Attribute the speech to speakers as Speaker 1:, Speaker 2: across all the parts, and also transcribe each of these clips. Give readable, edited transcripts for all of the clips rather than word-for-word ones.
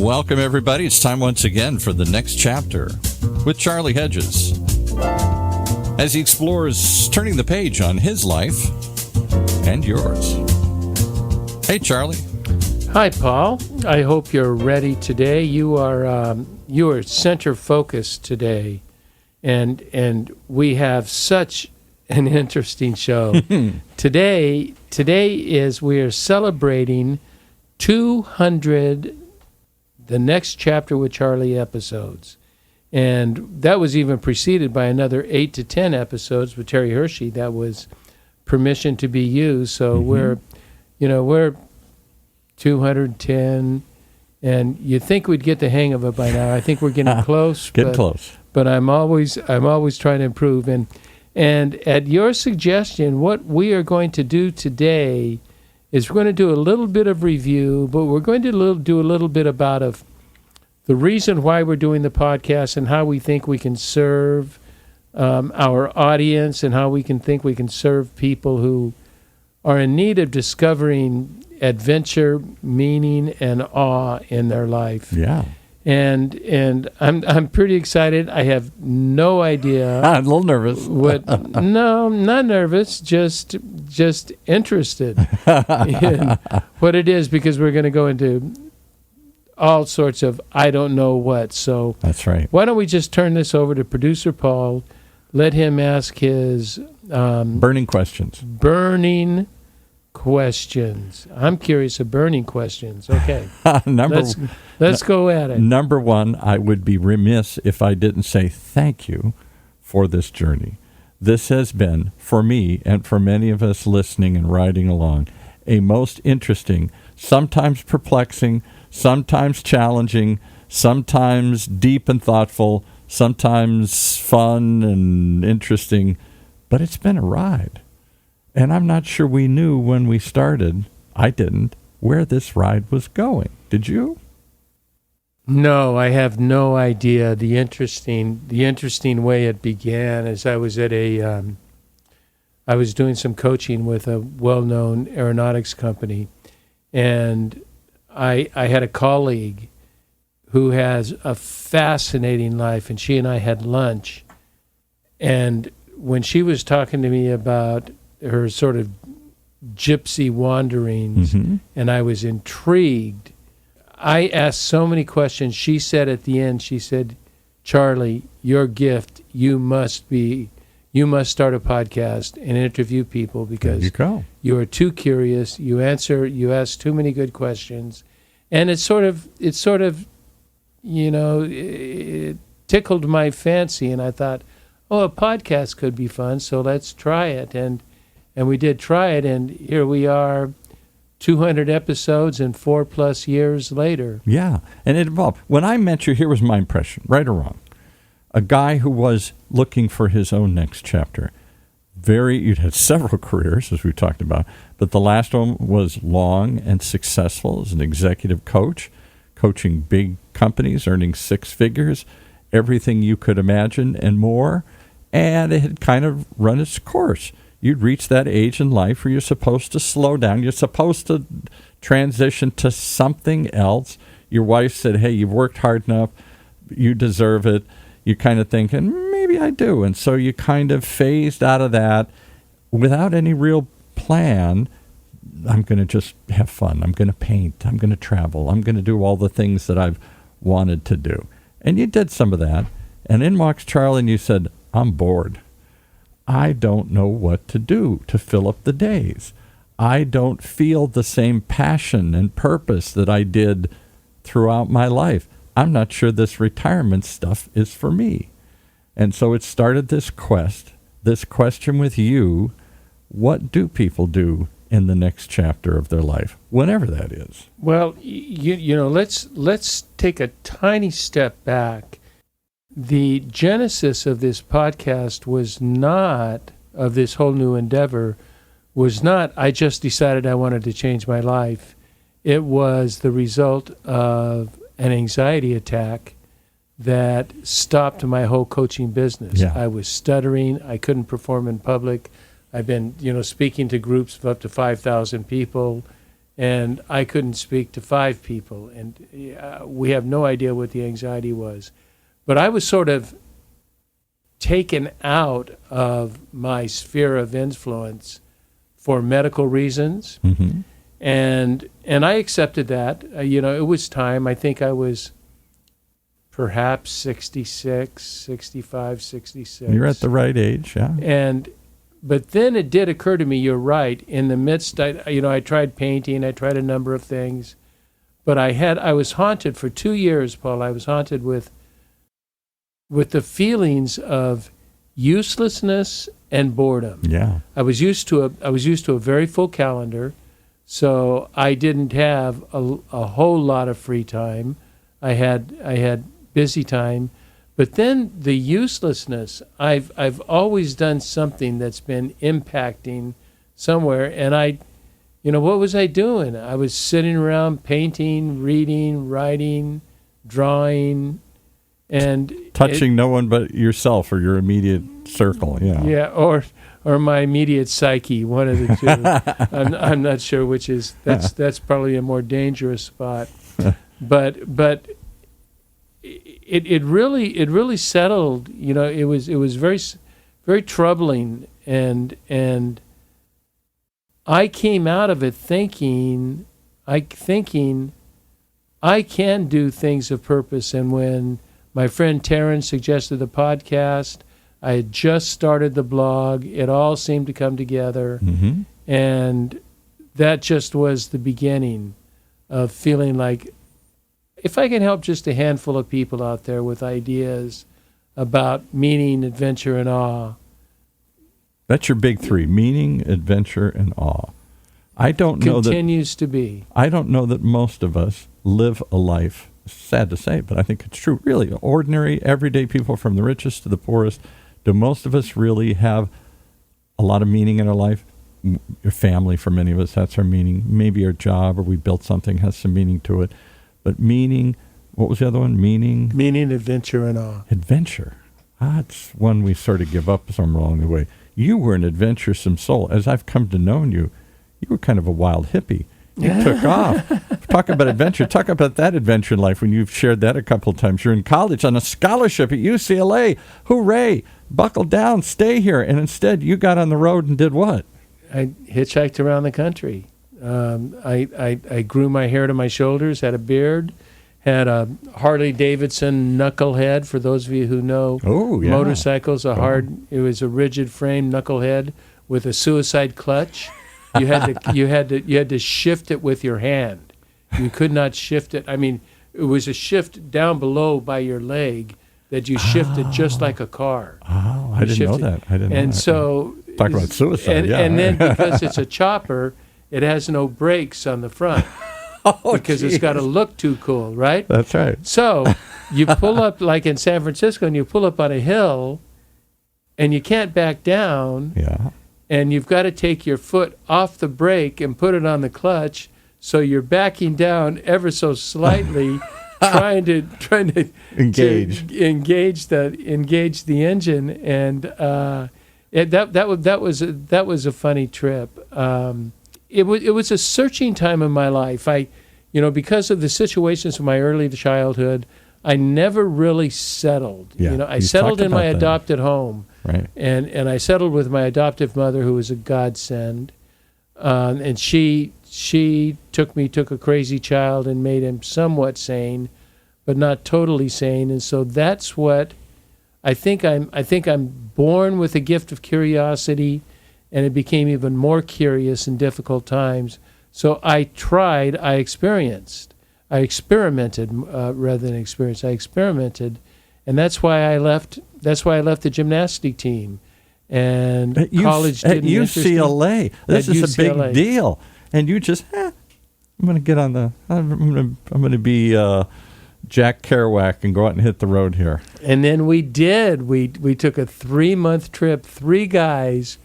Speaker 1: Welcome, everybody. It's time once again for the next chapter with Charlie Hedges as he explores turning the page on his life and yours. Hey, Charlie.
Speaker 2: Hi, Paul. I hope you're ready today. You are center focused today, and we have such an interesting show. Today is we are celebrating 200 the next chapter with Charlie episodes. And that was even preceded by another 8 to 10 episodes with Terry Hershey. That was permission to be used. So we're 210, and you'd think we'd get the hang of it by now. I think we're getting close.
Speaker 1: Close.
Speaker 2: But I'm always trying to improve. And at your suggestion, what we are going to do today is we're going to do a little bit of review, but we're going to do a little bit about the reason why we're doing the podcast and how we think we can serve our audience and how we can serve people who are in need of discovering adventure, meaning, and awe in their life.
Speaker 1: Yeah.
Speaker 2: And I'm pretty excited. I have no idea.
Speaker 1: I'm a little nervous.
Speaker 2: No, I'm not nervous. Just interested in what it is, because we're going to go into all sorts of I don't know what. So
Speaker 1: that's right.
Speaker 2: Why don't we just turn this over to producer Paul? Let him ask his
Speaker 1: burning questions.
Speaker 2: I'm curious of burning questions. Okay. Let's go at it.
Speaker 1: Number one, I would be remiss if I didn't say thank you for this journey. This has been, for me and for many of us listening and riding along, a most interesting, sometimes perplexing, sometimes challenging, sometimes deep and thoughtful, sometimes fun and interesting, but it's been a ride. And I'm not sure we knew when we started, I didn't, where this ride was going. Did you?
Speaker 2: No, I have no idea. The interesting way it began is I was at I was doing some coaching with a well-known aeronautics company, and I had a colleague who has a fascinating life, and she and I had lunch. And when she was talking to me about her sort of gypsy wanderings, and I was intrigued, I asked so many questions. She said at the end, she said, Charlie, your gift, you must start a podcast and interview people because you are too curious. You ask too many good questions. And it tickled my fancy, and I thought, a podcast could be fun, so let's try it. And we did try it, and here we are, 200 episodes and 4+ years later.
Speaker 1: Yeah, and it evolved. When I met you, here was my impression, right or wrong. A guy who was looking for his own next chapter. You'd had several careers, as we talked about, but the last one was long and successful as an executive coach, coaching big companies, earning 6 figures, everything you could imagine and more, and it had kind of run its course. You'd reach that age in life where you're supposed to slow down. You're supposed to transition to something else. Your wife said, hey, you've worked hard enough. You deserve it. You're kind of thinking, maybe I do. And so you kind of phased out of that without any real plan. I'm going to just have fun. I'm going to paint. I'm going to travel. I'm going to do all the things that I've wanted to do. And you did some of that. And in walks Charlie, and you said, I'm bored. I don't know what to do to fill up the days. I don't feel the same passion and purpose that I did throughout my life. I'm not sure this retirement stuff is for me. And so it started this question with you, what do people do in the next chapter of their life, whenever that is?
Speaker 2: Well, let's take a tiny step back. The genesis of this podcast was not, of this whole new endeavor, was not, I just decided I wanted to change my life. It was the result of an anxiety attack that stopped my whole coaching business.
Speaker 1: Yeah.
Speaker 2: I was stuttering. I couldn't perform in public. I've been, speaking to groups of up to 5,000 people, and I couldn't speak to 5 people, and we have no idea what the anxiety was. But I was sort of taken out of my sphere of influence for medical reasons,
Speaker 1: Mm-hmm.
Speaker 2: and I accepted that. It was time. I think I was perhaps 66, 65, 66.
Speaker 1: You're at the right age, yeah.
Speaker 2: But then it did occur to me, you're right, in the midst, I tried painting, I tried a number of things, but I was haunted for 2 years, Paul. I was haunted with the feelings of uselessness and boredom.
Speaker 1: Yeah.
Speaker 2: I was used to a very full calendar, so I didn't have a whole lot of free time. I had busy time, but then the uselessness. I've always done something that's been impacting somewhere, and what was I doing? I was sitting around painting, reading, writing, drawing, and
Speaker 1: touching no one but yourself or your immediate circle. Yeah.
Speaker 2: Yeah, or my immediate psyche, one of the two. I'm not sure which is. That's probably a more dangerous spot. But it really settled. It was very, very troubling, and I came out of it thinking I can do things of purpose. And when my friend Terrence suggested the podcast, I had just started the blog. It all seemed to come together.
Speaker 1: Mm-hmm.
Speaker 2: And that just was the beginning of feeling like if I can help just a handful of people out there with ideas about meaning, adventure, and awe.
Speaker 1: That's your big 3: meaning, adventure, and awe. I don't know that
Speaker 2: continues to be.
Speaker 1: I don't know that most of us live a life, sad to say, but I think it's true, really ordinary, everyday people from the richest to the poorest. Do most of us really have a lot of meaning in our life? Your family, for many of us, that's our meaning. Maybe our job, or we built something, has some meaning to it. But meaning, what was the other one? Meaning,
Speaker 2: adventure, and awe.
Speaker 1: Adventure. That's one we sort of give up somewhere along the way. You were an adventuresome soul. As I've come to know you, you were kind of a wild hippie. You took off. Talk about adventure. Talk about that adventure in life when you've shared that a couple of times. You're in college on a scholarship at UCLA. Hooray. Buckle down. Stay here. And instead, you got on the road and did what?
Speaker 2: I hitchhiked around the country. I grew my hair to my shoulders, had a beard, had a Harley-Davidson knucklehead, for those of you who know motorcycles. It was a rigid frame knucklehead with a suicide clutch. You had to shift it with your hand. You could not shift it. I mean, it was a shift down below by your leg that you shifted just like a car.
Speaker 1: Oh, I didn't know that.
Speaker 2: And so
Speaker 1: talk about suicide.
Speaker 2: And then because it's a chopper, it has no brakes on the front. Because it's got to look too cool, right?
Speaker 1: That's right.
Speaker 2: So you pull up, like in San Francisco, and you pull up on a hill, and you can't back down.
Speaker 1: Yeah.
Speaker 2: And you've got to take your foot off the brake and put it on the clutch, so you're backing down ever so slightly, trying to
Speaker 1: engage
Speaker 2: the engine, and that was a funny trip. It was a searching time in my life. Because of the situations of my early childhood, I never really settled.
Speaker 1: Yeah,
Speaker 2: I settled in my adopted home.
Speaker 1: Right.
Speaker 2: And I settled with my adoptive mother, who was a godsend. And she took a crazy child and made him somewhat sane, but not totally sane. And so that's what I think I'm born with a gift of curiosity, and it became even more curious in difficult times. So I experimented rather than experienced. I experimented, and that's why I left the gymnastic team. And college didn't interest me.
Speaker 1: At UCLA. This is a big deal. And you just, I'm going to get on the, I'm going to be Jack Kerouac and go out and hit the road here.
Speaker 2: And then we did. We took a 3-month trip, 3 guys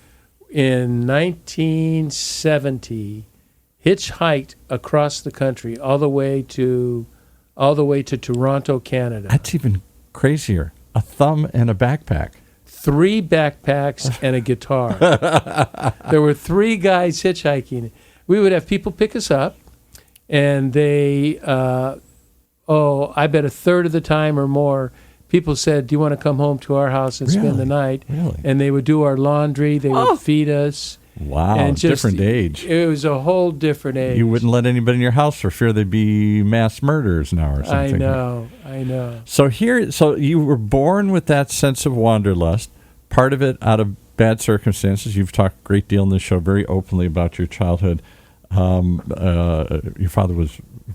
Speaker 2: in 1970, hitchhiked across the country all the way to Toronto, Canada.
Speaker 1: That's even crazier. A thumb and a backpack.
Speaker 2: 3 backpacks and a guitar. There were 3 guys hitchhiking. We would have people pick us up, And they, I bet a third of the time or more, people said, "Do you want to come home to our house and spend the night?"
Speaker 1: Really?
Speaker 2: And they would do our laundry. They would feed us.
Speaker 1: Wow,
Speaker 2: and just,
Speaker 1: different age.
Speaker 2: It was a whole different age.
Speaker 1: You wouldn't let anybody in your house for fear they'd be mass murderers now or something.
Speaker 2: I know.
Speaker 1: So you were born with that sense of wanderlust, part of it out of bad circumstances. You've talked a great deal in this show very openly about your childhood. Your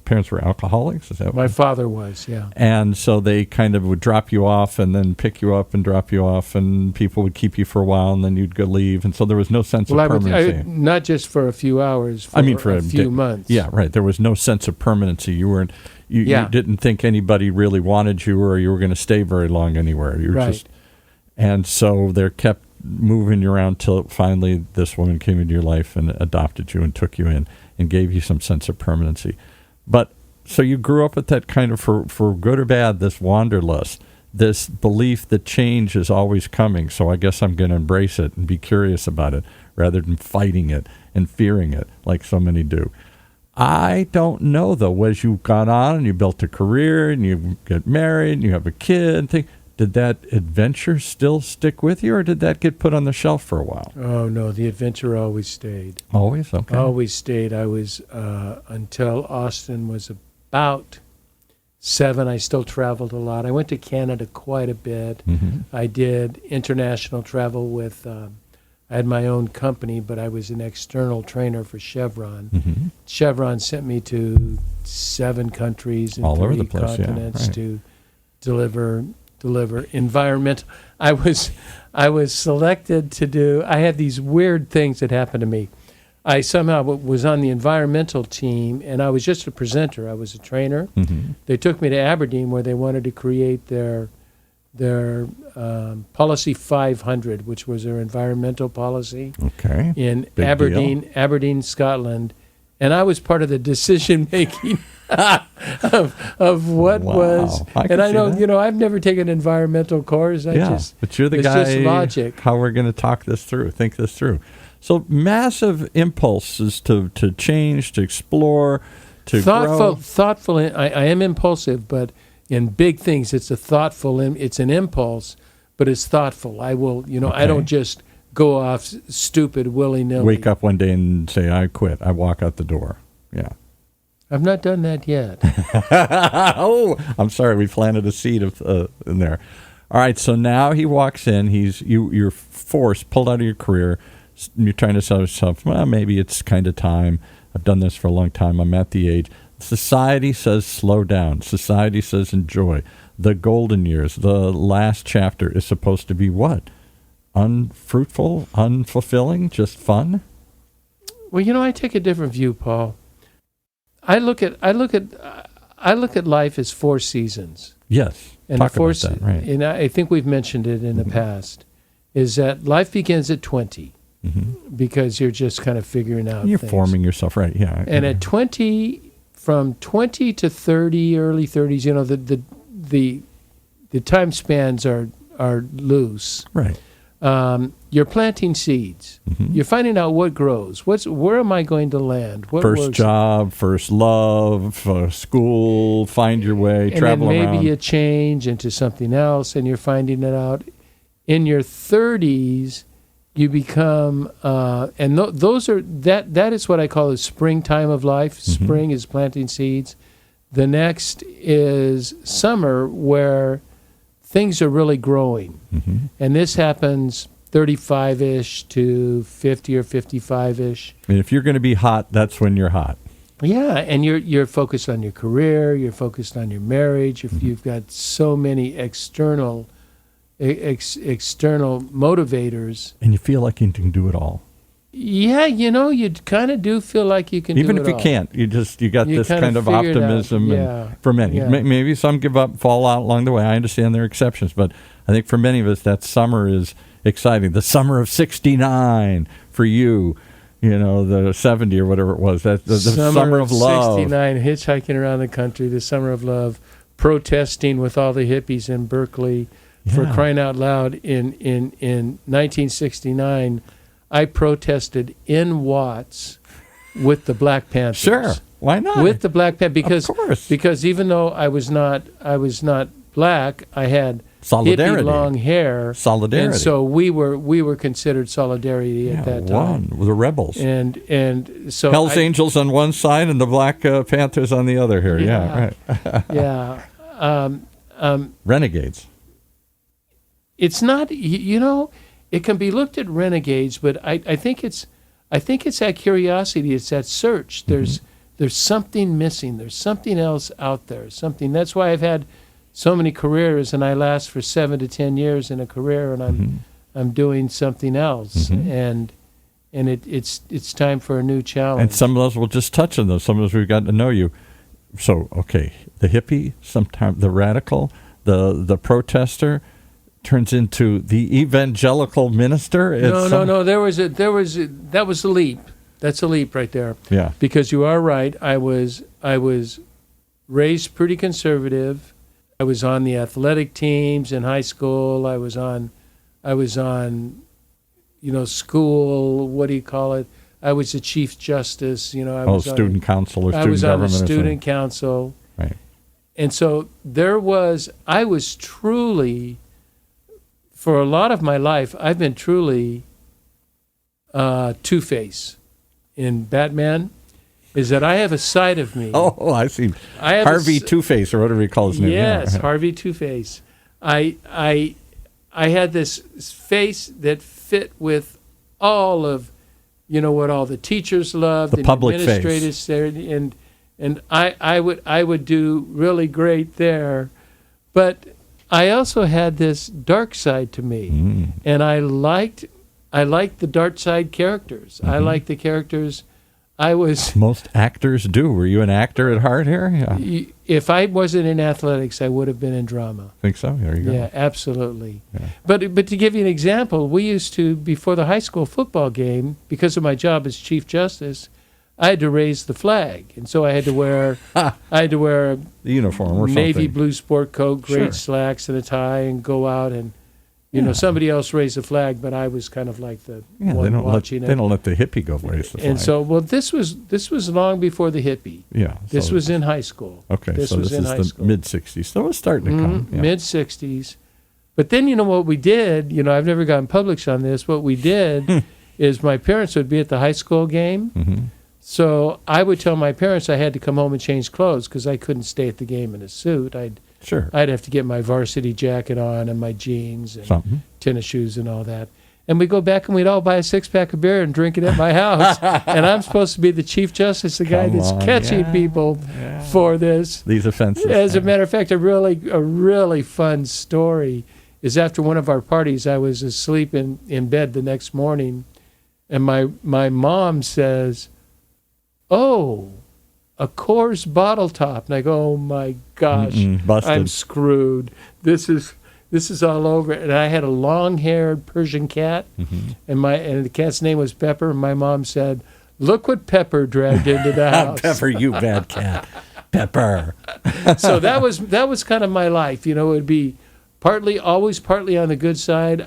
Speaker 1: parents were alcoholics? Is that
Speaker 2: My father was, yeah.
Speaker 1: And so they kind of would drop you off and then pick you up and drop you off, and people would keep you for a while, and then you'd go leave. And so there was no sense of permanency.
Speaker 2: Not just for a few hours, for a few months.
Speaker 1: Yeah, right. There was no sense of permanency. You didn't think anybody really wanted you or you were going to stay very long anywhere. And so they kept moving you around till finally this woman came into your life and adopted you and took you in and gave you some sense of permanency. But so you grew up with that kind of, for good or bad, this wanderlust, this belief that change is always coming. So I guess I'm going to embrace it and be curious about it rather than fighting it and fearing it like so many do. I don't know, though, as you got on and you built a career and you get married and you have a kid and things, did that adventure still stick with you, or did that get put on the shelf for a while?
Speaker 2: Oh, no, the adventure always stayed.
Speaker 1: Always? Okay.
Speaker 2: Always stayed. I was, until Austin was about 7, I still traveled a lot. I went to Canada quite a bit.
Speaker 1: Mm-hmm.
Speaker 2: I did international travel with, I had my own company, but I was an external trainer for Chevron.
Speaker 1: Mm-hmm.
Speaker 2: Chevron sent me to 7 countries and
Speaker 1: all
Speaker 2: 3
Speaker 1: over the place,
Speaker 2: continents to deliver environmental. I was selected to do. I had these weird things that happened to me. I somehow was on the environmental team, and I was just a presenter. I was a trainer.
Speaker 1: Mm-hmm.
Speaker 2: They took me to Aberdeen, where they wanted to create their Policy 500, which was their environmental policy.
Speaker 1: Okay.
Speaker 2: In
Speaker 1: Big
Speaker 2: Aberdeen, Scotland, and I was part of the decision making. of what was, and I know, I've never taken an environmental course.
Speaker 1: But you're the guy.
Speaker 2: It's just logic.
Speaker 1: How we're going to think this through. So massive impulses to change, to explore, to grow.
Speaker 2: Thoughtful. I am impulsive, but in big things, it's it's an impulse, but it's thoughtful. I will, I don't just go off stupid willy-nilly.
Speaker 1: Wake up one day and say, I quit. I walk out the door. Yeah.
Speaker 2: I've not done that yet.
Speaker 1: Oh, I'm sorry. We planted a seed in there. All right. So now he walks in. You're pulled out of your career. You're trying to tell yourself, well, maybe it's kind of time. I've done this for a long time. I'm at the age. Society says slow down. Society says enjoy. The golden years, the last chapter is supposed to be what? Unfruitful, unfulfilling, just fun?
Speaker 2: Well, I take a different view, Paul. I look at life as 4 seasons.
Speaker 1: Yes,
Speaker 2: and
Speaker 1: talk about that, right?
Speaker 2: And I think we've mentioned it in the past. Is that life begins at 20 because you're just kind of figuring out.
Speaker 1: You're
Speaker 2: things.
Speaker 1: Forming yourself, right? Yeah.
Speaker 2: And at 20, from 20 to 30, early 30s, the time spans are loose.
Speaker 1: Right.
Speaker 2: You're planting seeds. Mm-hmm. You're finding out what grows. Where am I going to land?
Speaker 1: First job, first love, school, find your way, travel around.
Speaker 2: And then maybe you change into something else, and you're finding it out. In your 30s, you become, and those are that is what I call the springtime of life. Mm-hmm. Spring is planting seeds. The next is summer, where things are really growing. Mm-hmm. And this happens 35-ish to 50 or 55-ish.
Speaker 1: And if you're going to be hot, that's when you're hot.
Speaker 2: Yeah, and you're focused on your career, you're focused on your marriage.
Speaker 1: Mm-hmm.
Speaker 2: You've got so many external motivators.
Speaker 1: And you feel like you can do it all.
Speaker 2: Yeah, you kind of do feel like you can
Speaker 1: even
Speaker 2: do it all.
Speaker 1: Even if you can't, you got this kind of optimism. And for many. Yeah. Maybe some give up, fall out along the way. I understand there are exceptions, but I think for many of us, that summer is exciting. The summer of 69 for you, the 70 or whatever it was. That's the summer of love.
Speaker 2: 69, hitchhiking around the country, the summer of love, protesting with all the hippies in Berkeley. Yeah. For crying out loud, in 1969, I protested in Watts with the Black Panthers.
Speaker 1: Sure. Why not?
Speaker 2: With the Black Panther,
Speaker 1: Of course.
Speaker 2: because even though I was not black, I had
Speaker 1: Solidarity.
Speaker 2: hippie long hair.
Speaker 1: Solidarity.
Speaker 2: And so we were considered solidarity at that time.
Speaker 1: The rebels.
Speaker 2: And so
Speaker 1: Hell's Angels on one side and the Black Panthers on the other here. Yeah, right.
Speaker 2: Yeah.
Speaker 1: Renegades.
Speaker 2: It's not, it can be looked at renegades, but I think it's that curiosity, it's that search. There's something missing. There's something else out there. Something. That's why I've had so many careers, and I last for 7 to 10 years in a career, and I'm doing something else, and it's time for a new challenge.
Speaker 1: And some of those will just touch on those. Some of those we've gotten to know you. So, okay, the hippie, sometimes the radical, the protester turns into the evangelical minister.
Speaker 2: No. That was a leap. That's a leap right there.
Speaker 1: Yeah.
Speaker 2: Because you are right. I was raised pretty conservative. I was on the athletic teams in high school. I was on, school. What do you call it? I was the chief justice. I was
Speaker 1: student council or student
Speaker 2: I was on the
Speaker 1: government.
Speaker 2: student council.
Speaker 1: Right.
Speaker 2: And so I was truly, for a lot of my life, I've been truly Two-Face in Batman. Is that I have a side of me.
Speaker 1: Oh, I see. Harvey Two-Face, or whatever he calls his name.
Speaker 2: Yes,
Speaker 1: yeah.
Speaker 2: Harvey Two-Face. I had this face that fit with all of, what all the teachers loved,
Speaker 1: the
Speaker 2: and
Speaker 1: public
Speaker 2: administrators said, and I would do really great there, but I also had this dark side to me, and I liked the dark side characters. I liked the characters.
Speaker 1: Most actors do. Were you an actor at heart here? Yeah.
Speaker 2: If I wasn't in athletics, I would have been in drama.
Speaker 1: Think so? There you go.
Speaker 2: Yeah, absolutely.
Speaker 1: Yeah.
Speaker 2: But to give you an example, we used to, before the high school football game, because of my job as Chief Justice, I had to raise the flag, and so I had to wear
Speaker 1: the uniform or
Speaker 2: navy
Speaker 1: something.
Speaker 2: blue sport coat, great
Speaker 1: Sure.
Speaker 2: slacks, and a tie, and go out and. Somebody else raised the flag, but I was kind of like the one watching it.
Speaker 1: They don't let the hippie go raise the flag.
Speaker 2: And so, this was long before the hippie.
Speaker 1: Yeah.
Speaker 2: This was in high school.
Speaker 1: Okay,
Speaker 2: this
Speaker 1: so
Speaker 2: was
Speaker 1: this
Speaker 2: in
Speaker 1: is
Speaker 2: high
Speaker 1: the
Speaker 2: school.
Speaker 1: mid-'60s. So it's starting to come. Yeah.
Speaker 2: Mid-'60s. But then, what we did, I've never gotten published on this. What we did is my parents would be at the high school game. Mm-hmm. So I would tell my parents I had to come home and change clothes because I couldn't stay at the game in a suit. I'd have to get my varsity jacket on and my jeans and tennis shoes and all that. And we'd go back and we'd all buy a 6-pack of beer and drink it at my house. And I'm supposed to be the Chief Justice, the guy that's catching people for these
Speaker 1: offenses.
Speaker 2: As a matter of fact, a really fun story is after one of our parties, I was asleep in bed the next morning, and my mom says, "Oh, a Coors bottle top." And I go, "Oh my gosh, I'm screwed. This is all over." And I had a long-haired Persian cat, and the cat's name was Pepper. And my mom said, "Look what Pepper dragged into the house."
Speaker 1: Pepper, you bad cat. Pepper.
Speaker 2: So that was kind of my life. It would be always partly on the good side.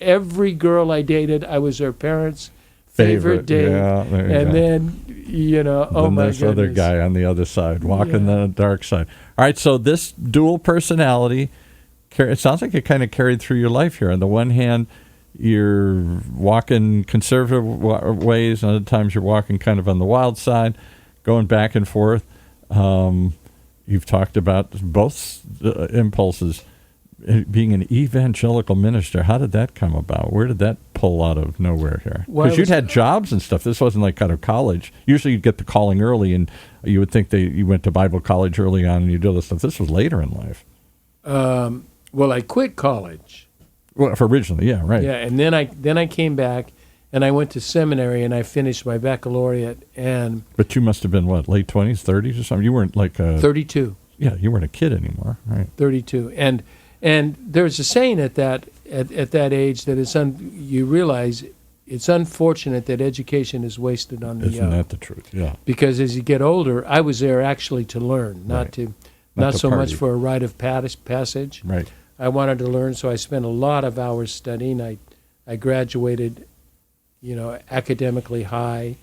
Speaker 2: Every girl I dated, I was their parents' favorite date. Yeah, and then
Speaker 1: then
Speaker 2: my
Speaker 1: there's
Speaker 2: goodness.
Speaker 1: other guy on the other side, walking the dark side. All right, so this dual personality, it sounds like it kind of carried through your life here. On the one hand, you're walking conservative ways, and other times you're walking kind of on the wild side, going back and forth. You've talked about both impulses. Being an evangelical minister, how did that come about? Where did that pull out of nowhere here? Because you'd had jobs and stuff. This wasn't like out of college. Usually you'd get the calling early, and you would think you went to Bible college early on and you do this stuff. This was later in life.
Speaker 2: Well, I quit college.
Speaker 1: Well, originally, yeah, right.
Speaker 2: Yeah, and then I came back, and I went to seminary, and I finished my baccalaureate.
Speaker 1: But you must have been, what, late 20s, 30s or something? You weren't like
Speaker 2: 32.
Speaker 1: Yeah, you weren't a kid anymore, right?
Speaker 2: 32. And there's a saying at that age that you realize it's unfortunate that education is wasted on the young.
Speaker 1: Isn't that the truth? Yeah.
Speaker 2: Because as you get older, I was there actually to learn, not so much for a rite of passage.
Speaker 1: Right.
Speaker 2: I wanted to learn, so I spent a lot of hours studying. I graduated, academically high.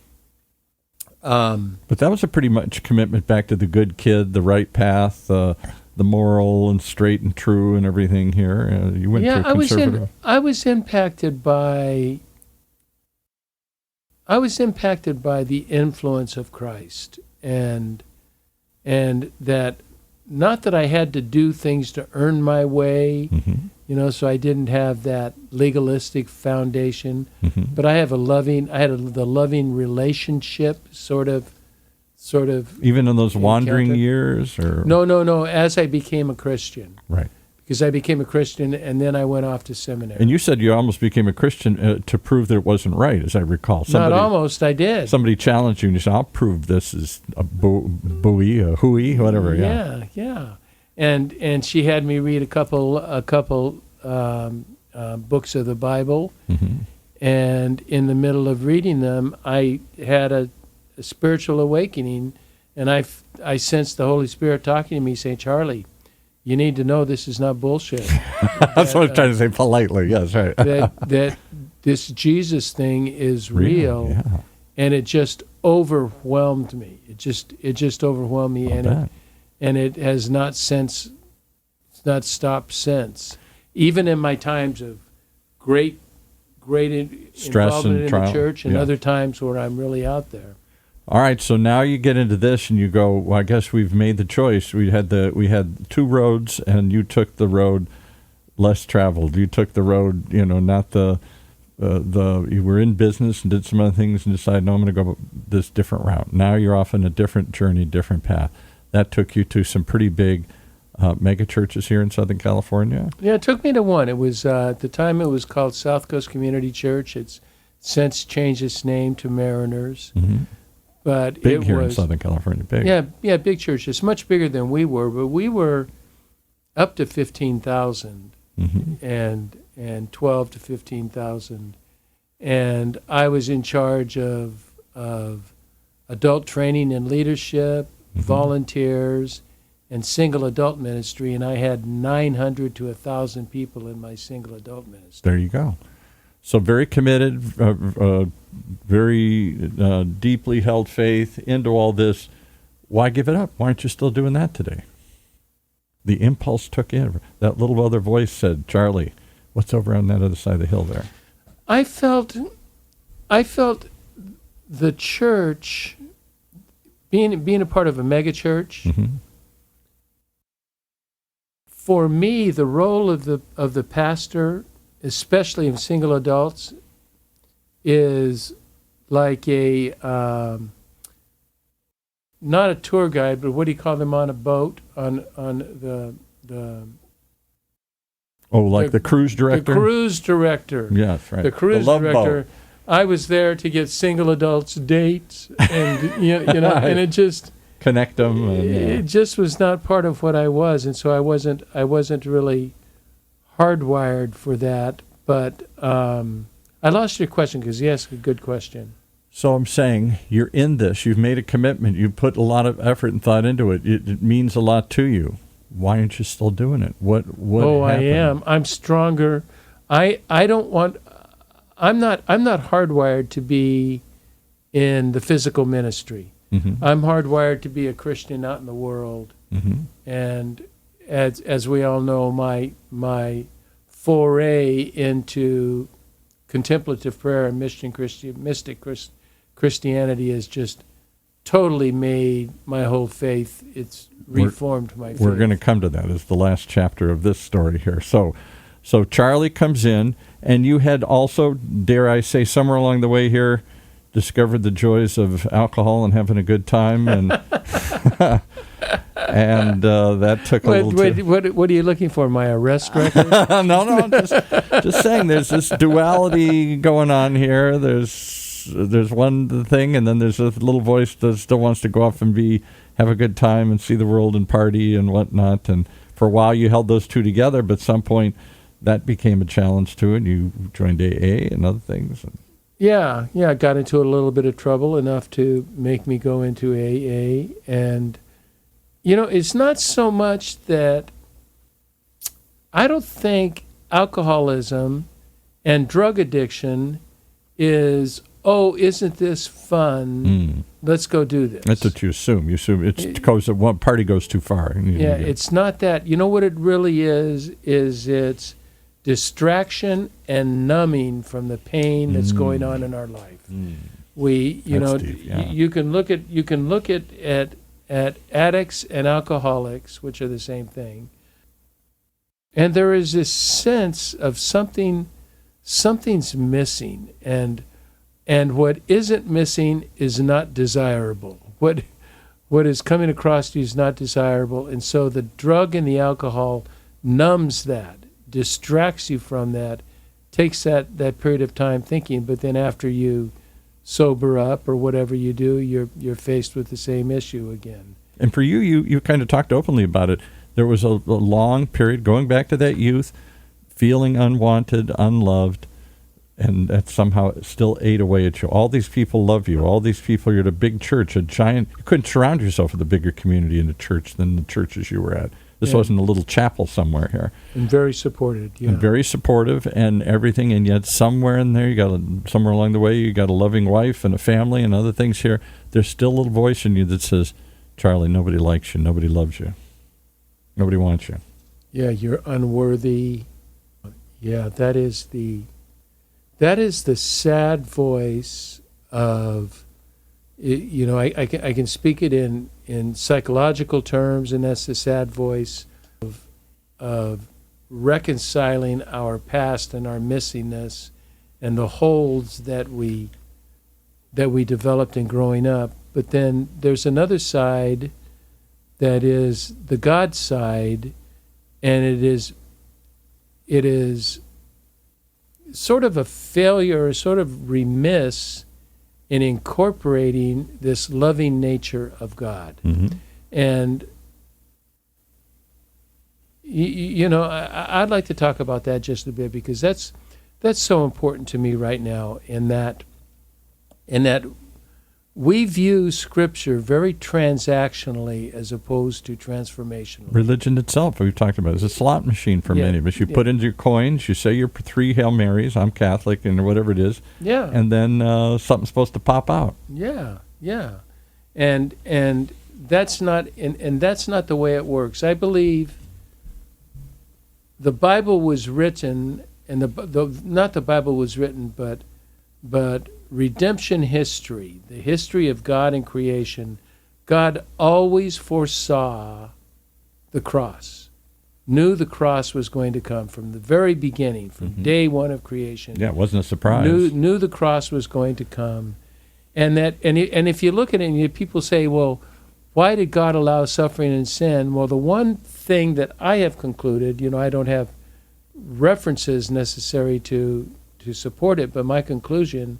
Speaker 1: But that was a pretty much commitment back to the good kid, the right path, the moral and straight and true and everything here. You went to a conservative.
Speaker 2: I was impacted by the influence of Christ, and that, not that I had to do things to earn my way, so I didn't have that legalistic foundation, but I had the loving relationship sort of.
Speaker 1: Even in those wandering years, or
Speaker 2: no. As I became a Christian,
Speaker 1: right?
Speaker 2: Because I became a Christian, and then I went off to seminary.
Speaker 1: And you said you almost became a Christian to prove that it wasn't right, as I recall.
Speaker 2: Not almost, I did.
Speaker 1: Somebody challenged you, and you said, "I'll prove this is a buoy, a hooey, whatever."
Speaker 2: Yeah. And she had me read a couple books of the Bible, and in the middle of reading them, I had a spiritual awakening, and I sensed the Holy Spirit talking to me, saying, "Charlie, you need to know this is not bullshit."
Speaker 1: That's what I'm trying to say politely. Yes, right.
Speaker 2: that this Jesus thing is real,
Speaker 1: yeah.
Speaker 2: And it just overwhelmed me. It just overwhelmed me, and it has not stopped since. Even in my times of great
Speaker 1: stress
Speaker 2: involvement
Speaker 1: and
Speaker 2: in
Speaker 1: trial.
Speaker 2: the church, and other times where I'm really out there.
Speaker 1: All right, so now you get into this, and you go, well, I guess we've made the choice. We had two roads, and you took the road less traveled. You took the road, not the you were in business and did some other things and decided, no, I'm going to go this different route. Now you're off on a different journey, different path. That took you to some pretty big mega churches here in Southern California.
Speaker 2: Yeah, it took me to one. It was at the time it was called South Coast Community Church. It's since changed its name to Mariners. But
Speaker 1: big here in Southern California, big.
Speaker 2: Yeah, big church. It's much bigger than we were, but we were up to 15,000 and 12 to 15,000, and I was in charge of adult training and leadership, volunteers, and single adult ministry, and I had 900 to 1,000 people in my single adult ministry.
Speaker 1: There you go. So very committed, very deeply held faith into all this. Why give it up? Why aren't you still doing that today? The impulse took in. That little other voice said, Charlie, what's over on that other side of the hill there?
Speaker 2: I felt the church, being a part of a mega church, for me, the role of the pastor, especially in single adults, is like a not a tour guide, but what do you call them on a boat on the
Speaker 1: the cruise director?
Speaker 2: The cruise director.
Speaker 1: Yes, right.
Speaker 2: The cruise director. Boat. I was there to get single adults dates, and and it just
Speaker 1: connect them.
Speaker 2: It just was not part of what I was, and so I wasn't really hardwired for that. But I lost your question because you asked a good question.
Speaker 1: So I'm saying you're in this. You've made a commitment. You've put a lot of effort and thought into it. It means a lot to you. Why aren't you still doing it? What happened?
Speaker 2: I am. I'm stronger. I don't want. I'm not hardwired to be in the physical ministry. I'm hardwired to be a Christian out in the world. And as we all know, my foray into contemplative prayer and mystic Christianity has just totally made my whole faith. It's reformed my faith.
Speaker 1: We're going to come to that as the last chapter of this story here. So Charlie comes in, and you had also, dare I say, somewhere along the way here, discovered the joys of alcohol and having a good time, and and that took a little.
Speaker 2: What are you looking for? My arrest record?
Speaker 1: No, I'm just saying. There's this duality going on here. There's one thing, and then there's a little voice that still wants to go off and have a good time and see the world and party and whatnot. And for a while, you held those two together, but at some point, that became a challenge too, and you joined AA and other things.
Speaker 2: Yeah, I got into a little bit of trouble, enough to make me go into AA. And, it's not so much that I don't think alcoholism and drug addiction is oh, isn't this fun? Let's go do this.
Speaker 1: That's what you assume. You assume it goes, one party goes too far.
Speaker 2: It's not that. You know what it really is it's distraction and numbing from the pain that's going on in our life. You can look at addicts and alcoholics, which are the same thing, and there is this sense of something's missing, and what isn't missing is not desirable. What is coming across you is not desirable, and so the drug and the alcohol numbs that, distracts you from that, takes that period of time thinking, but then after you sober up or whatever you do, you're faced with the same issue again.
Speaker 1: And for you kind of talked openly about it. There was a long period going back to that youth, feeling unwanted, unloved, and that somehow still ate away at you. All these people love you. All these people, you're at a big church, you couldn't surround yourself with a bigger community in a church than the churches you were at. This wasn't a little chapel somewhere here.
Speaker 2: And very supported, yeah.
Speaker 1: And very supportive and everything, and yet somewhere in there, somewhere along the way, you got a loving wife and a family and other things here. There's still a little voice in you that says, Charlie, nobody likes you, nobody loves you, nobody wants you.
Speaker 2: Yeah, you're unworthy. Yeah, that is the sad voice of, I can speak it in psychological terms, and that's the sad voice of reconciling our past and our missingness and the holes that we developed in growing up. But then there's another side that is the God side, and it is sort of a failure, sort of remiss in incorporating this loving nature of God.
Speaker 1: Mm-hmm.
Speaker 2: And, I'd like to talk about that just a bit, because that's so important to me right now, in that we view Scripture very transactionally as opposed to transformationally.
Speaker 1: Religion itself, we've talked about, is a slot machine for many of us. You put in your coins, you say your 3 Hail Marys, I'm Catholic, and whatever it is, and then something's supposed to pop out.
Speaker 2: Yeah, and that's not the way it works. I believe the Bible was written, and not the Bible was written, but redemption history, the history of God and creation, God always foresaw the cross, knew the cross was going to come from the very beginning, from day one of creation.
Speaker 1: Yeah, it wasn't a surprise.
Speaker 2: Knew the cross was going to come. And if you look at it, and people say, well, why did God allow suffering and sin? Well, the one thing that I have concluded, I don't have references necessary to support it, but my conclusion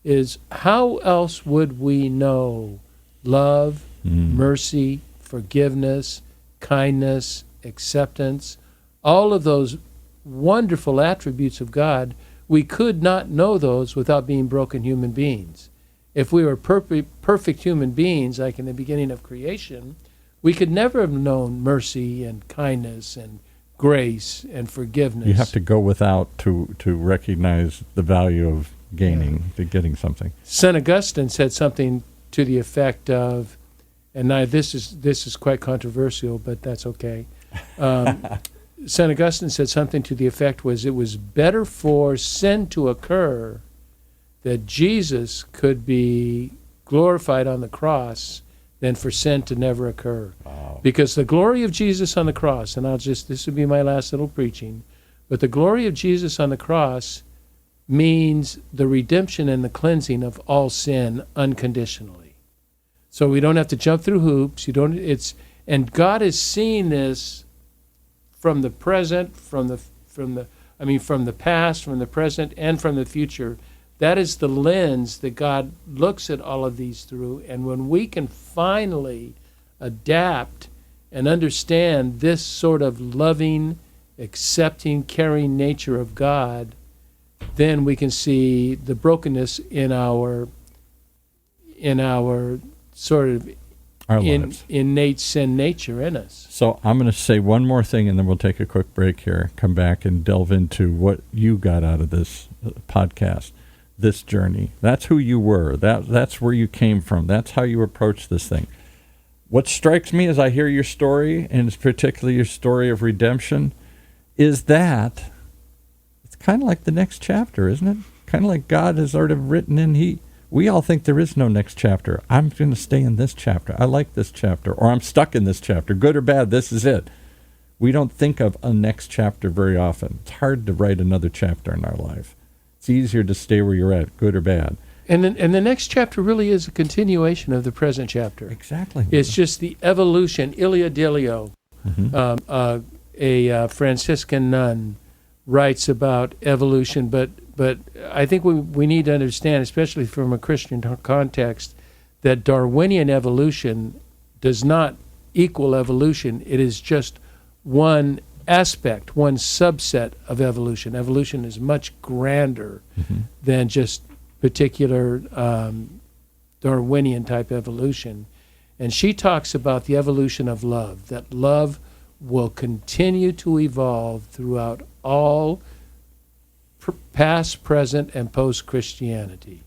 Speaker 2: is, how else would we know love, mercy, forgiveness, kindness, acceptance, all of those wonderful attributes of God? We could not know those without being broken human beings. If we were perfect human beings, like in the beginning of creation, we could never have known mercy and kindness and grace and forgiveness.
Speaker 1: You have to go without to recognize the value of getting something.
Speaker 2: St. Augustine said something to the effect of, and now this is quite controversial, but that's okay. St. Augustine said something to the effect it was better for sin to occur, that Jesus could be glorified on the cross, than for sin to never occur.
Speaker 1: Wow.
Speaker 2: Because the glory of Jesus on the cross, and this would be my last little preaching, but the glory of Jesus on the cross means the redemption and the cleansing of all sin unconditionally. So we don't have to jump through hoops. And God is seeing this from the present, from the past, from the present, and from the future. That is the lens that God looks at all of these through. And when we can finally adapt and understand this sort of loving, accepting, caring nature of God, then we can see the brokenness in our sort of innate sin nature in us.
Speaker 1: So I'm going to say one more thing, and then we'll take a quick break here, come back and delve into what you got out of this podcast. this journey. That's who you were. That's where you came from. That's how you approach this thing. What strikes me as I hear your story, and particularly your story of redemption, is that it's kind of like the next chapter, isn't it? Kind of like God has already written in. We all think there is no next chapter. I'm going to stay in this chapter. I like this chapter, or I'm stuck in this chapter. Good or bad, this is it. We don't think of a next chapter very often. It's hard to write another chapter in our life. It's easier to stay where you're at, good or bad.
Speaker 2: And the next chapter really is a continuation of the present chapter.
Speaker 1: Exactly.
Speaker 2: It's just the evolution. Ilia Delio, a Franciscan nun, writes about evolution, but I think we need to understand, especially from a Christian context, that Darwinian evolution does not equal evolution. It is just one aspect, one subset of evolution. Evolution is much grander than just particular Darwinian type evolution. And she talks about the evolution of love, that love will continue to evolve throughout all past, present, and post-Christianity.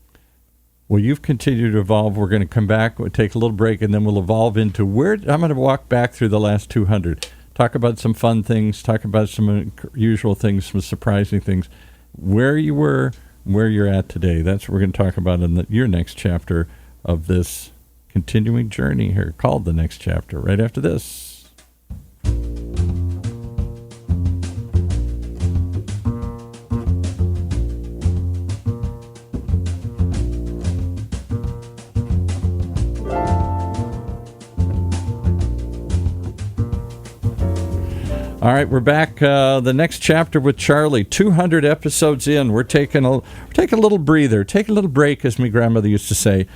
Speaker 1: Well, you've continued to evolve. We're going to come back, we'll take a little break, and then we'll evolve into where I'm going to walk back through the last 200. Talk about some fun things, talk about some unusual things, some surprising things, where you were, where you're at today. That's what we're going to talk about in your next chapter of this continuing journey here called The Next Chapter, right after this. All right, we're back. The next chapter with Charlie. 200 episodes in. We're taking a little breather, take a little break, as my grandmother used to say,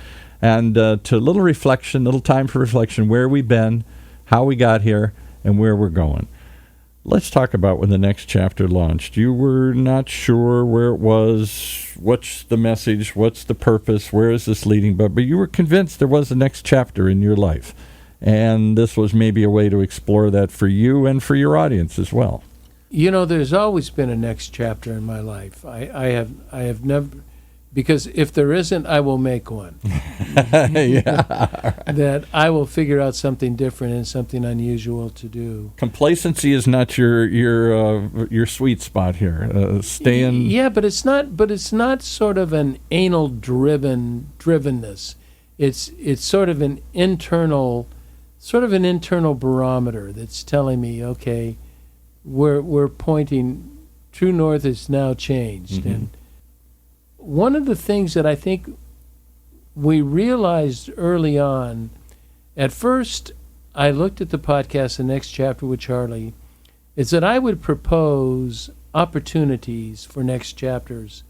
Speaker 1: and to a little reflection, little time for reflection. Where we've been, how we got here, and where we're going. Let's talk about when the next chapter launched. You were not sure where it was, what's the message, what's the purpose, where is this leading, but you were convinced there was a next chapter in your life. And this was maybe a way to explore that for you and for your audience as well.
Speaker 2: You know, there's always been a next chapter in my life. I have never, because if there isn't, I will make one. That I will figure out something different and something unusual to do.
Speaker 1: Complacency is not your sweet spot here. Staying.
Speaker 2: Yeah, but it's not. But it's not sort of an anal drivenness. It's sort of an internal barometer that's telling me, okay, we're pointing, true north is now changed. And one of the things that I think we realized early on, at first I looked at the podcast, The Next Chapter with Charlie, is that I would propose opportunities for next chapters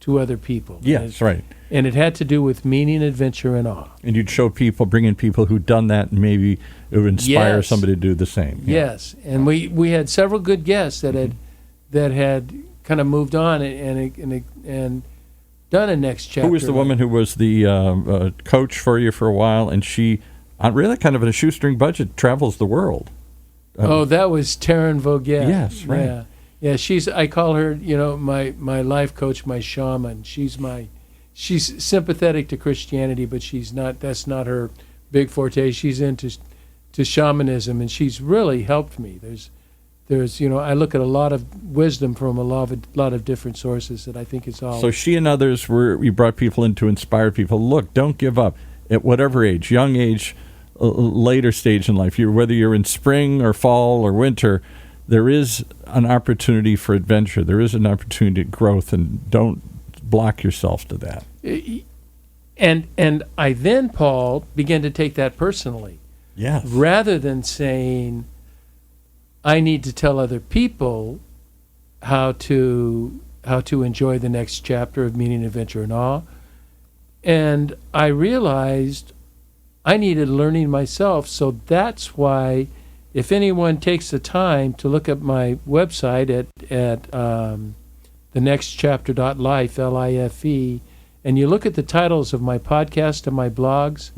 Speaker 2: to other people.
Speaker 1: Yes, right.
Speaker 2: And it had to do with meaning, adventure, and awe.
Speaker 1: And you'd show people, bring in people who'd done that, and maybe it would inspire somebody to do the same. Yeah.
Speaker 2: Yes, and we had several good guests that had kind of moved on and done a next chapter.
Speaker 1: Who was the woman who was the coach for you for a while, and she, really kind of in a shoestring budget, travels the world?
Speaker 2: That was Taryn Voget.
Speaker 1: Yes, right.
Speaker 2: Yeah, I call her, my life coach, my shaman. She's sympathetic to Christianity, but that's not her big forte. She's into shamanism, and she's really helped me. There's I look at a lot of wisdom from a lot of different sources that I think is all.
Speaker 1: So she and others you brought people in to inspire people. Look, don't give up at whatever age, young age, later stage in life. Whether you're in spring or fall or winter, there is an opportunity for adventure. There is an opportunity to growth, and don't block yourself to that.
Speaker 2: And I then, Paul, began to take that personally.
Speaker 1: Yes.
Speaker 2: Rather than saying, I need to tell other people how to enjoy the next chapter of meaning, adventure, and awe. And I realized I needed learning myself, so that's why, if anyone takes the time to look at my website at thenextchapter.life, L-I-F-E, and you look at the titles of my podcast and my blogs,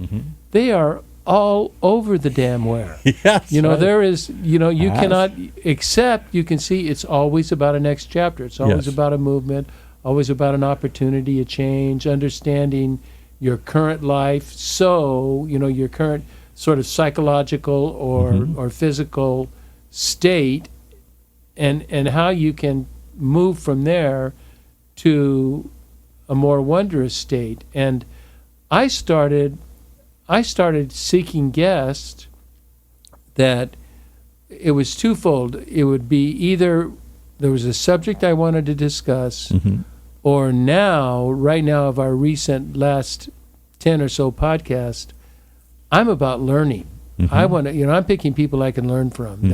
Speaker 2: they are all over the damn where.
Speaker 1: Yes,
Speaker 2: there is, you cannot, except you can see it's always about a next chapter. It's always about a movement, always about an opportunity, a change, understanding your current life. So, your current sort of psychological or physical state, and how you can move from there to a more wondrous state. And I started seeking guests that it was twofold. It would be either there was a subject I wanted to discuss, or right now of our recent last 10 or so podcasts, I'm about learning. I want to, I'm picking people I can learn from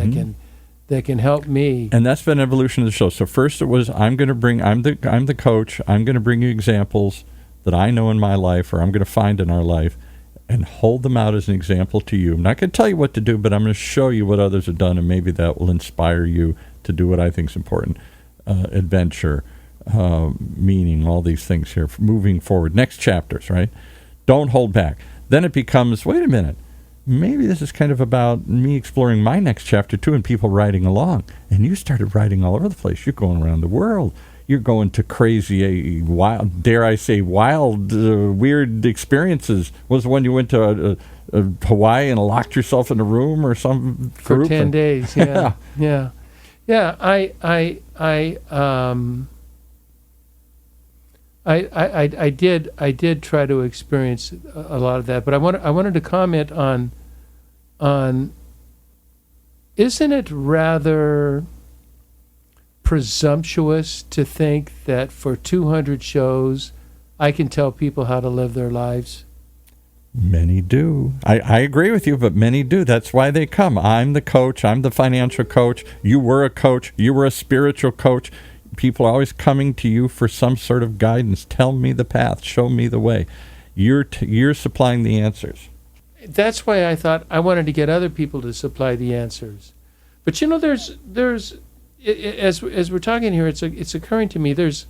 Speaker 2: that can help me.
Speaker 1: And that's been evolution of the show. So first it was, I'm the coach. I'm going to bring you examples that I know in my life, or I'm going to find in our life, and hold them out as an example to you. I'm not going to tell you what to do, but I'm going to show you what others have done, and maybe that will inspire you to do what I think is important. Adventure, meaning, all these things here, moving forward. Next chapters, right? Don't hold back. Then it becomes, wait a minute, maybe this is kind of about me exploring my next chapter too, and people riding along. And you started riding all over the place. You're going around the world. You're going to crazy, wild, dare I say, wild, weird experiences. Was the one you went to Hawaii and locked yourself in a room or some
Speaker 2: for
Speaker 1: group?
Speaker 2: 10 days? Yeah, yeah. I did try to experience a lot of that, but I wanted to comment on isn't it rather presumptuous to think that for 200 shows I can tell people how to live their lives?
Speaker 1: Many do. I agree with you, but many do. That's why they come. I'm the coach. I'm the financial coach. You were a coach. You were a spiritual coach. People are always coming to you for some sort of guidance. Tell me the path. Show me the way. You're supplying the answers.
Speaker 2: That's why I thought I wanted to get other people to supply the answers. But there's as we're talking here, it's occurring to me. There's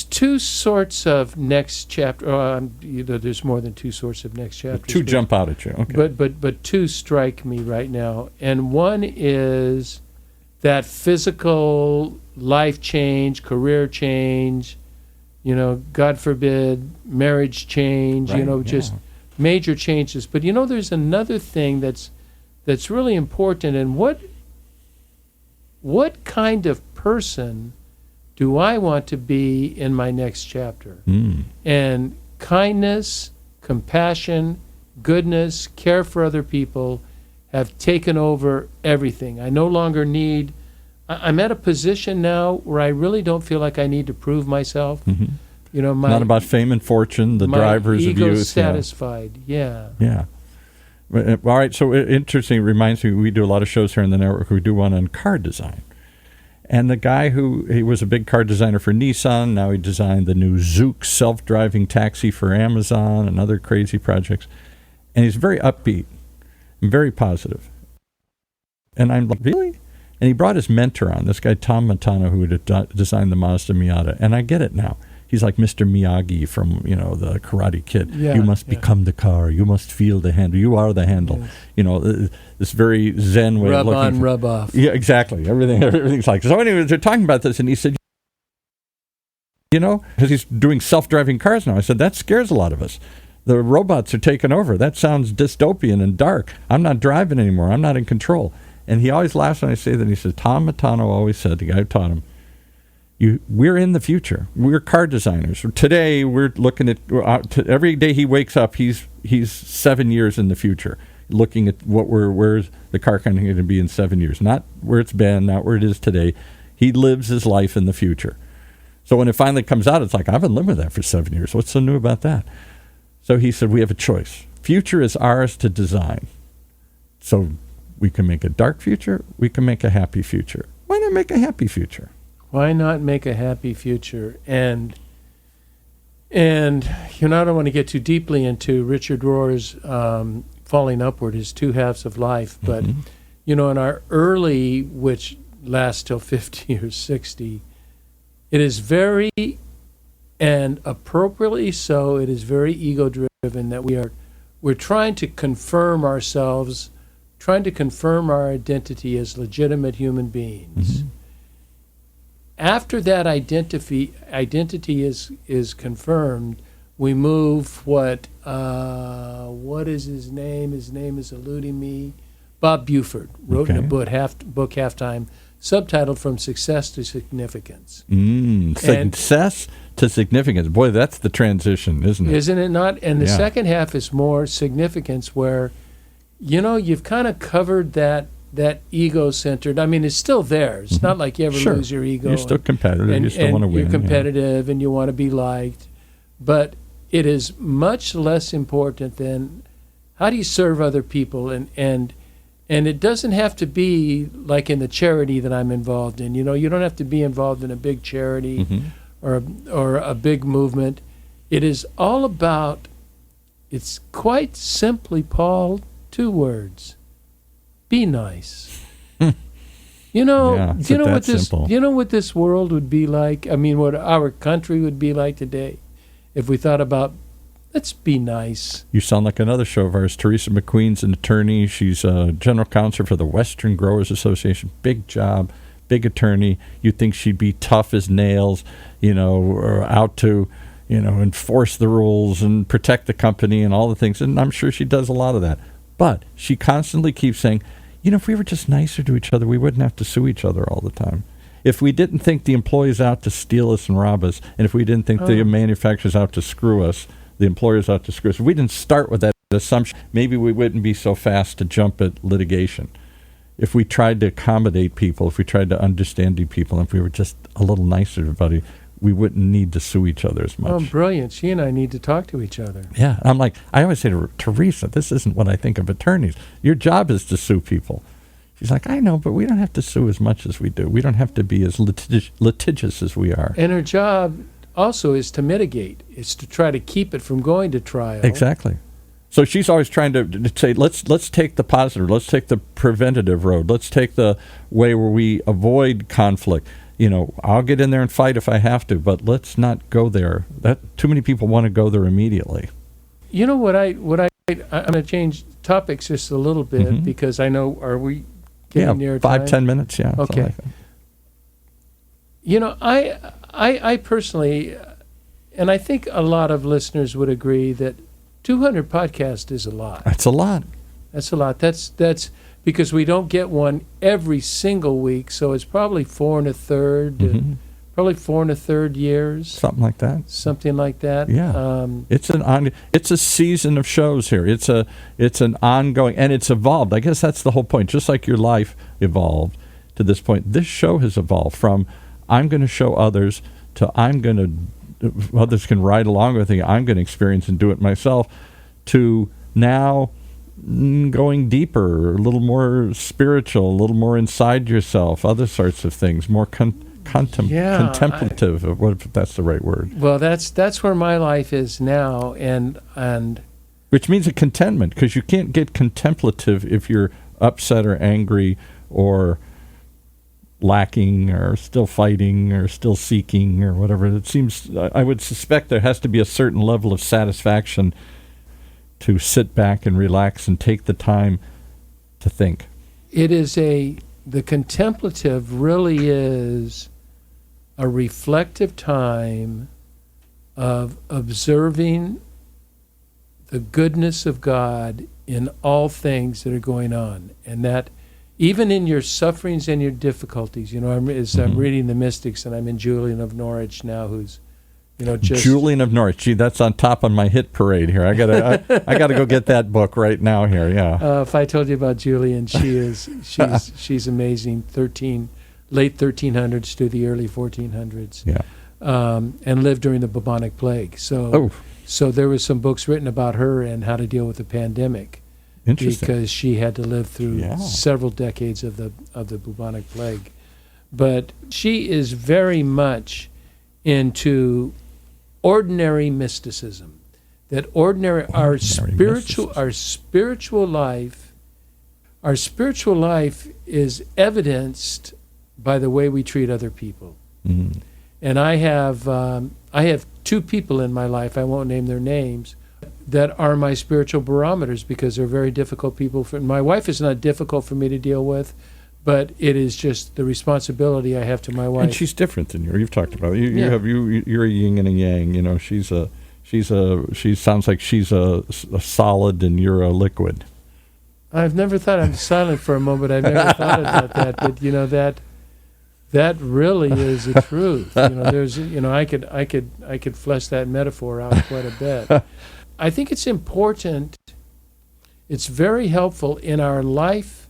Speaker 2: two sorts of next chapter. There's more than two sorts of next chapters.
Speaker 1: Two jump out at you. Okay.
Speaker 2: But two strike me right now, and one is that physical life change, career change, God forbid, marriage change,
Speaker 1: right,
Speaker 2: just major changes. But there's another thing that's really important, and what kind of person do I want to be in my next chapter? And kindness, compassion, goodness, care for other people have taken over everything. I no longer need, I'm at a position now where I really don't feel like I need to prove myself.
Speaker 1: Not about fame and fortune, the drivers of youth.
Speaker 2: My ego's satisfied, yeah.
Speaker 1: All right, so interesting. It reminds me, we do a lot of shows here in the network. We do one on car design. And the guy he was a big car designer for Nissan. Now he designed the new Zook self-driving taxi for Amazon and other crazy projects. And he's very upbeat and very positive. And I'm like, really? And he brought his mentor on, this guy Tom Matano, who had designed the Mazda Miata. And I get it now. He's like Mr. Miyagi from, the Karate Kid.
Speaker 2: Yeah,
Speaker 1: you must become the car. You must feel the handle. You are the handle. Yes. This very Zen way of looking.
Speaker 2: Rub on, rub off.
Speaker 1: Yeah, exactly. Everything's like. So anyway, they're talking about this, and he said, because he's doing self-driving cars now. I said, that scares a lot of us. The robots are taking over. That sounds dystopian and dark. I'm not driving anymore. I'm not in control. And he always laughs when I say that. He says, Tom Matano always said, the guy who taught him, we're in the future. We're car designers. Today, we're looking at every day he wakes up. He's 7 years in the future, looking at where's the car going to be in 7 years. Not where it's been, not where it is today. He lives his life in the future. So when it finally comes out, it's like, I've been living with that for 7 years. What's so new about that? So he said, we have a choice. Future is ours to design. So we can make a dark future. We can make a happy future. Why not make a happy future?
Speaker 2: Why not make a happy future? And I don't want to get too deeply into Richard Rohr's Falling Upward, his two halves of life, but in our early, which lasts till 50 or 60, it is very, and appropriately so, it is very ego-driven that we're trying to confirm ourselves, trying to confirm our identity as legitimate human beings. after that identity is confirmed, we move what is his name? His name is eluding me. Bob Buford wrote in a book Halftime, subtitled From Success to Significance.
Speaker 1: Success to significance. Boy, that's the transition, isn't it?
Speaker 2: Isn't it not? And the second half is more significance, where, you've kind of covered that ego-centered. I mean, it's still there. It's not like you ever lose your ego.
Speaker 1: You're still competitive. You still want to win.
Speaker 2: You're competitive, and you want to be liked. But it is much less important than how do you serve other people, and it doesn't have to be like in the charity that I'm involved in. You don't have to be involved in a big charity or a big movement. It is all about, it's quite simply, Paul, 2 words. Be nice. You know what this world would be like? I mean, what our country would be like today if we thought about, let's be nice.
Speaker 1: You sound like another show of ours. Teresa McQueen's an attorney. She's a general counsel for the Western Growers Association. Big job, big attorney. You'd think she'd be tough as nails, or out to, enforce the rules and protect the company and all the things. And I'm sure she does a lot of that. But she constantly keeps saying, if we were just nicer to each other, we wouldn't have to sue each other all the time. If we didn't think the employee's out to steal us and rob us, and if we didn't think the manufacturer's out to screw us, the employer's out to screw us, if we didn't start with that assumption, maybe we wouldn't be so fast to jump at litigation. If we tried to accommodate people, if we tried to understand people, and if we were just a little nicer to everybody, we wouldn't need to sue each other as much.
Speaker 2: Oh, brilliant. She and I need to talk to each other.
Speaker 1: Yeah. I'm like, I always say to Teresa, this isn't what I think of attorneys. Your job is to sue people. She's like, I know, but we don't have to sue as much as we do. We don't have to be as litigious as we are.
Speaker 2: And her job also is to mitigate. It's to try to keep it from going to trial.
Speaker 1: Exactly. So she's always trying to say, let's take the positive. Let's take the preventative road. Let's take the way where we avoid conflict. I'll get in there and fight if I have to, but let's not go there. Too many people want to go there immediately.
Speaker 2: I'm going to change topics just a little bit because I know, are we getting near
Speaker 1: 5-10 minutes? Yeah.
Speaker 2: Okay. Like I personally, and I think a lot of listeners would agree that 200 podcasts is a lot.
Speaker 1: That's a lot.
Speaker 2: That's a lot. That's because we don't get one every single week, so it's probably 4 1/3 years.
Speaker 1: Something like that.
Speaker 2: Something like that.
Speaker 1: Yeah. It's a season of shows here. It's an ongoing, and it's evolved. I guess that's the whole point. Just like your life evolved to this point, this show has evolved from I'm going to show others to others can ride along with me. I'm going to experience and do it myself, to now going deeper, a little more spiritual, a little more inside yourself, other sorts of things, more contemplative, if that's the right word.
Speaker 2: Well, that's where my life is now, and
Speaker 1: which means a contentment, because you can't get contemplative if you're upset or angry or lacking or still fighting or still seeking or whatever. It seems, I would suspect there has to be a certain level of satisfaction to sit back and relax and take the time to think.
Speaker 2: It is the contemplative really is a reflective time of observing the goodness of God in all things that are going on, and that even in your sufferings and your difficulties, I'm reading the Mystics, and I'm in Julian of Norwich now, who's, just
Speaker 1: Julian of Norwich. Gee, that's on top of my hit parade here. I gotta go get that book right now here. Yeah.
Speaker 2: If I told you about Julian, she's amazing. Late 1300s to the early 1400s.
Speaker 1: Yeah.
Speaker 2: And lived during the bubonic plague. So there was some books written about her and how to deal with the pandemic.
Speaker 1: Interesting.
Speaker 2: Because she had to live through several decades of the bubonic plague. But she is very much into ordinary mysticism. That our spiritual life is evidenced by the way we treat other people.
Speaker 1: Mm-hmm.
Speaker 2: And I have 2 people in my life, I won't name their names, that are my spiritual barometers, because they're very difficult people. My wife is not difficult for me to deal with, but it is just the responsibility I have to my wife.
Speaker 1: And she's different than you. You've talked about it.
Speaker 2: Yeah.
Speaker 1: You're a yin and a yang. You know, she sounds like she's a solid and you're a liquid.
Speaker 2: I've never thought. I'm silent for a moment. I've never thought about that. But you know that really is the truth. You know, there's I could flesh that metaphor out quite a bit. I think it's important. It's very helpful in our life,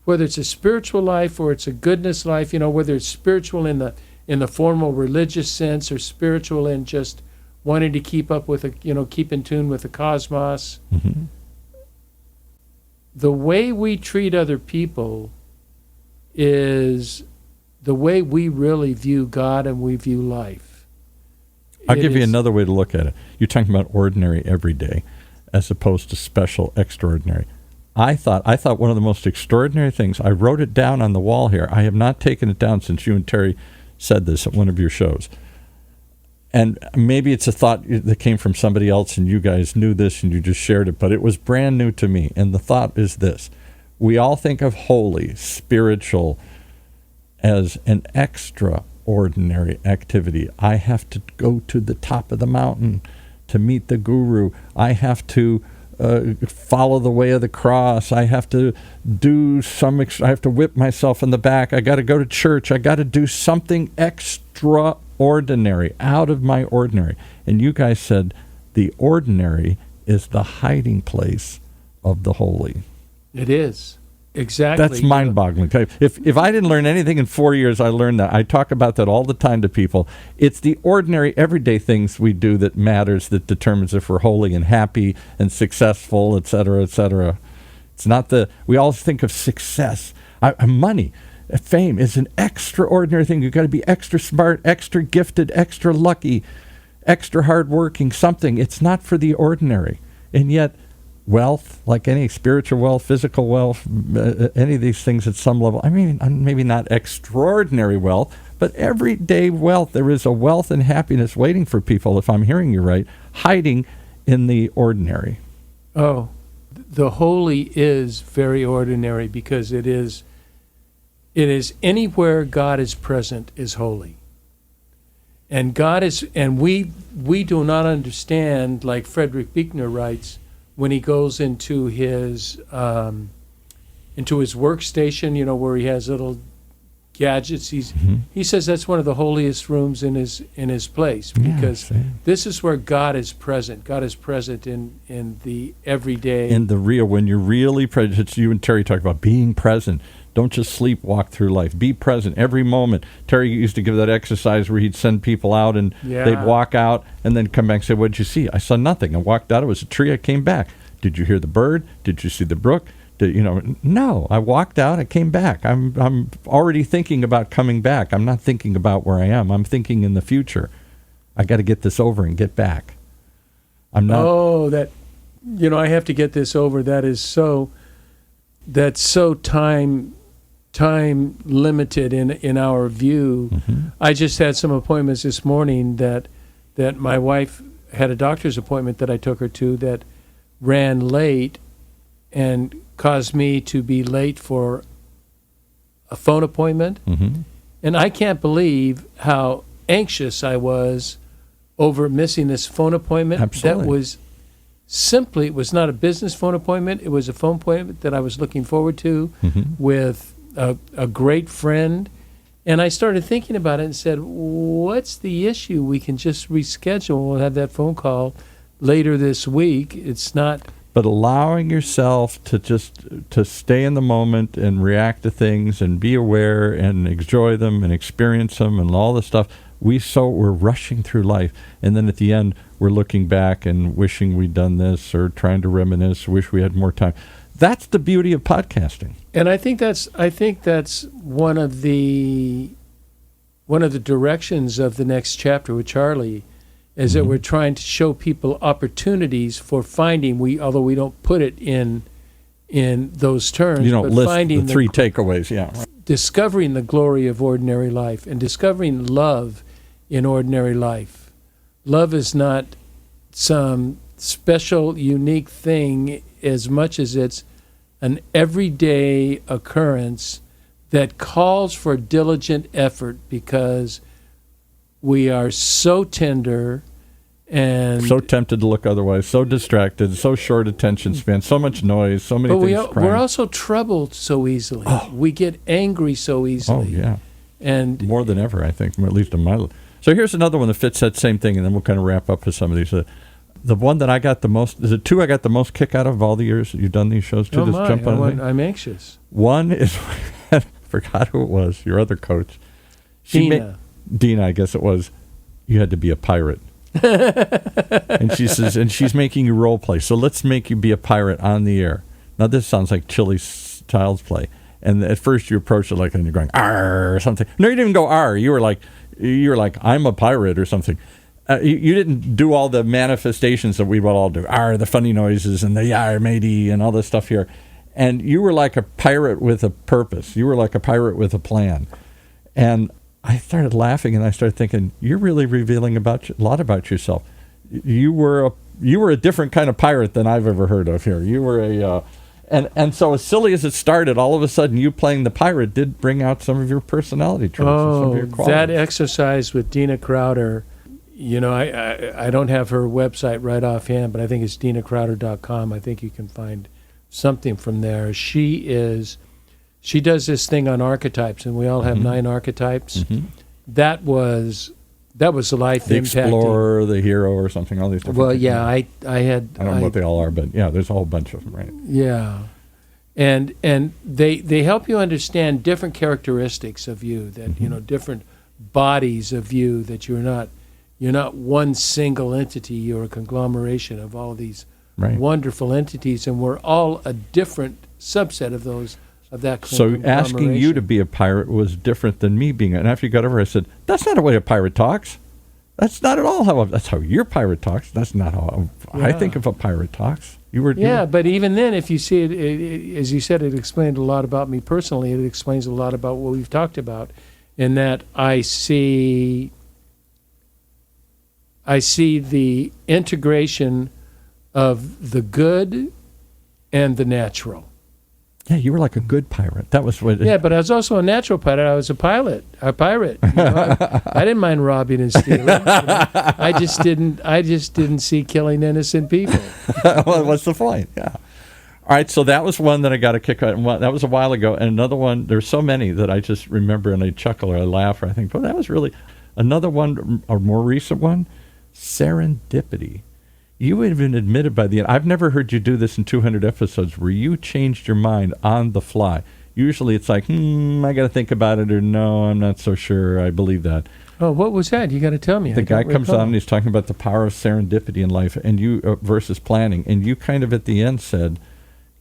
Speaker 2: whether it's a spiritual life or it's a goodness life. You know, whether it's spiritual in the formal religious sense or spiritual in just wanting to keep up with keep in tune with the cosmos.
Speaker 1: Mm-hmm.
Speaker 2: The way we treat other people is the way we really view God and we view life.
Speaker 1: I'll give you another way to look at it. You're talking about ordinary every day as opposed to special extraordinary. I thought one of the most extraordinary things, I wrote it down on the wall here. I have not taken it down since you and Terry said this at one of your shows. And maybe it's a thought that came from somebody else and you guys knew this and you just shared it, but it was brand new to me. And the thought is this. We all think of holy, spiritual, as an extraordinary activity. I have to go to the top of the mountain to meet the guru. I have to follow the way of the cross. I have to do I have to whip myself in the back. I got to go to church. I got to do something extraordinary, out of my ordinary. And you guys said the ordinary is the hiding place of the holy.
Speaker 2: It is. Exactly.
Speaker 1: That's mind-boggling. If I didn't learn anything in 4 years, I learned that. I talk about that all the time to people. It's the ordinary, everyday things we do that matters, that determines if we're holy and happy and successful, et cetera, et cetera. It's not we all think of success. Money, fame is an extraordinary thing. You've got to be extra smart, extra gifted, extra lucky, extra hardworking, something. It's not for the ordinary. And yet, wealth, like any spiritual wealth, physical wealth, any of these things at some level, I mean, maybe not extraordinary wealth, but everyday wealth. There is a wealth and happiness waiting for people, if I'm hearing you right, hiding in the ordinary.
Speaker 2: Oh, the holy is very ordinary because it is anywhere God is present is holy. And we do not understand, like Frederick Buechner writes, when he goes into his workstation, where he has little gadgets, he says that's one of the holiest rooms in his place because this is where God is present. God is present in the everyday,
Speaker 1: in the real. When you're really present, you and Terry talk about being present. Don't just sleepwalk through life. Be present every moment. Terry used to give that exercise where he'd send people out and they'd walk out and then come back and say, "What did you see?" "I saw nothing. I walked out. It was a tree. I came back." "Did you hear the bird? Did you see the brook?" No. I walked out. I came back. I'm already thinking about coming back. I'm not thinking about where I am. I'm thinking in the future. I got to get this over and get back. I'm not.
Speaker 2: Oh, I have to get this over. That's so time limited in our view.
Speaker 1: Mm-hmm.
Speaker 2: I just had some appointments this morning that my wife had a doctor's appointment that I took her to that ran late and caused me to be late for a phone appointment.
Speaker 1: Mm-hmm.
Speaker 2: And I can't believe how anxious I was over missing this phone appointment.
Speaker 1: Absolutely.
Speaker 2: That was simply, it was not a business phone appointment. It was a phone appointment that I was looking forward to with a great friend. And I started thinking about it and said, what's the issue? We can just reschedule. We'll have that phone call later this week. It's not.
Speaker 1: But allowing yourself to stay in the moment and react to things and be aware and enjoy them and experience them and all this stuff. We're rushing through life. And then at the end, we're looking back and wishing we'd done this or trying to reminisce, wish we had more time. That's the beauty of podcasting.
Speaker 2: And I think that's one of the directions of the next chapter with Charlie is that we're trying to show people opportunities for finding. Although we don't put it in those terms.
Speaker 1: You don't list
Speaker 2: finding
Speaker 1: the three takeaways. Yeah,
Speaker 2: discovering the glory of ordinary life and discovering love in ordinary life. Love is not some special, unique thing as much as it's an everyday occurrence that calls for diligent effort because we are so tender and
Speaker 1: so tempted to look otherwise, so distracted, so short attention span, so much noise, so many things.
Speaker 2: But we're also troubled so easily.
Speaker 1: Oh.
Speaker 2: We get angry so easily.
Speaker 1: Oh, yeah.
Speaker 2: And
Speaker 1: more than ever, I think, at least in my life. So here's another one that fits that same thing, and then we'll kind of wrap up with some of these. The one that I got the most, is it two I got the most kick out of all the years that you've done these shows?
Speaker 2: Oh, my. I'm anxious.
Speaker 1: One is, I forgot who it was, your other coach.
Speaker 2: Dina,
Speaker 1: I guess it was. You had to be a pirate. And she says, and she's making you role play. So let's make you be a pirate on the air. Now this sounds like Child's Play. And at first you approach it like, and you're going, "Arr," or something. No, you didn't even go "Arr." You were like, "I'm a pirate" or something. You didn't do all the manifestations that we would all do. "Arr," the funny noises and the "Yar, matey" and all this stuff here. And you were like a pirate with a purpose. You were like a pirate with a plan. And I started laughing, and I started thinking, you're really revealing a lot about yourself. You were a different kind of pirate than I've ever heard of here. You were and so as silly as it started, all of a sudden you playing the pirate did bring out some of your personality traits and some of your qualities.
Speaker 2: That exercise with Dina Crowder, I don't have her website right offhand, but I think it's dinacrowder.com. I think you can find something from there. She does this thing on archetypes, and we all have 9 archetypes.
Speaker 1: Mm-hmm.
Speaker 2: That was the life
Speaker 1: the
Speaker 2: impacting.
Speaker 1: explorer, the hero, or something. All these different.
Speaker 2: Well,
Speaker 1: things.
Speaker 2: yeah, I don't
Speaker 1: know what they all are, but yeah, there's a whole bunch of them, right?
Speaker 2: Yeah, and they help you understand different characteristics of you. That different bodies of you. That you're not one single entity. You're a conglomeration of all these wonderful entities, and we're all a different subset of those.
Speaker 1: So asking you to be a pirate was different than me being. And after you got over, I said, "That's not the way a pirate talks. That's not at all how. That's how your pirate talks. That's not how I think of a pirate talks."
Speaker 2: But even then, if you see it, as you said, it explained a lot about me personally. It explains a lot about what we've talked about, in that I see the integration of the good and the natural.
Speaker 1: Yeah, you were like a good pirate. That was what.
Speaker 2: Yeah, but I was also a natural pirate. I was a pirate. I didn't mind robbing and stealing. I just didn't see killing innocent people.
Speaker 1: Well, what's the point? Yeah. All right, so that was one that I got a kick out. That was a while ago. And another one, there's so many that I just remember and I chuckle or I laugh or I think, well, that was really another one, a more recent one, serendipity. You even admitted by the end, I've never heard you do this in 200 episodes, where you changed your mind on the fly. Usually it's like, I got to think about it, or no, I'm not so sure, I believe that.
Speaker 2: Oh, what was that? You got to tell me.
Speaker 1: The guy comes on and he's talking about the power of serendipity in life and you versus planning. And you kind of at the end said,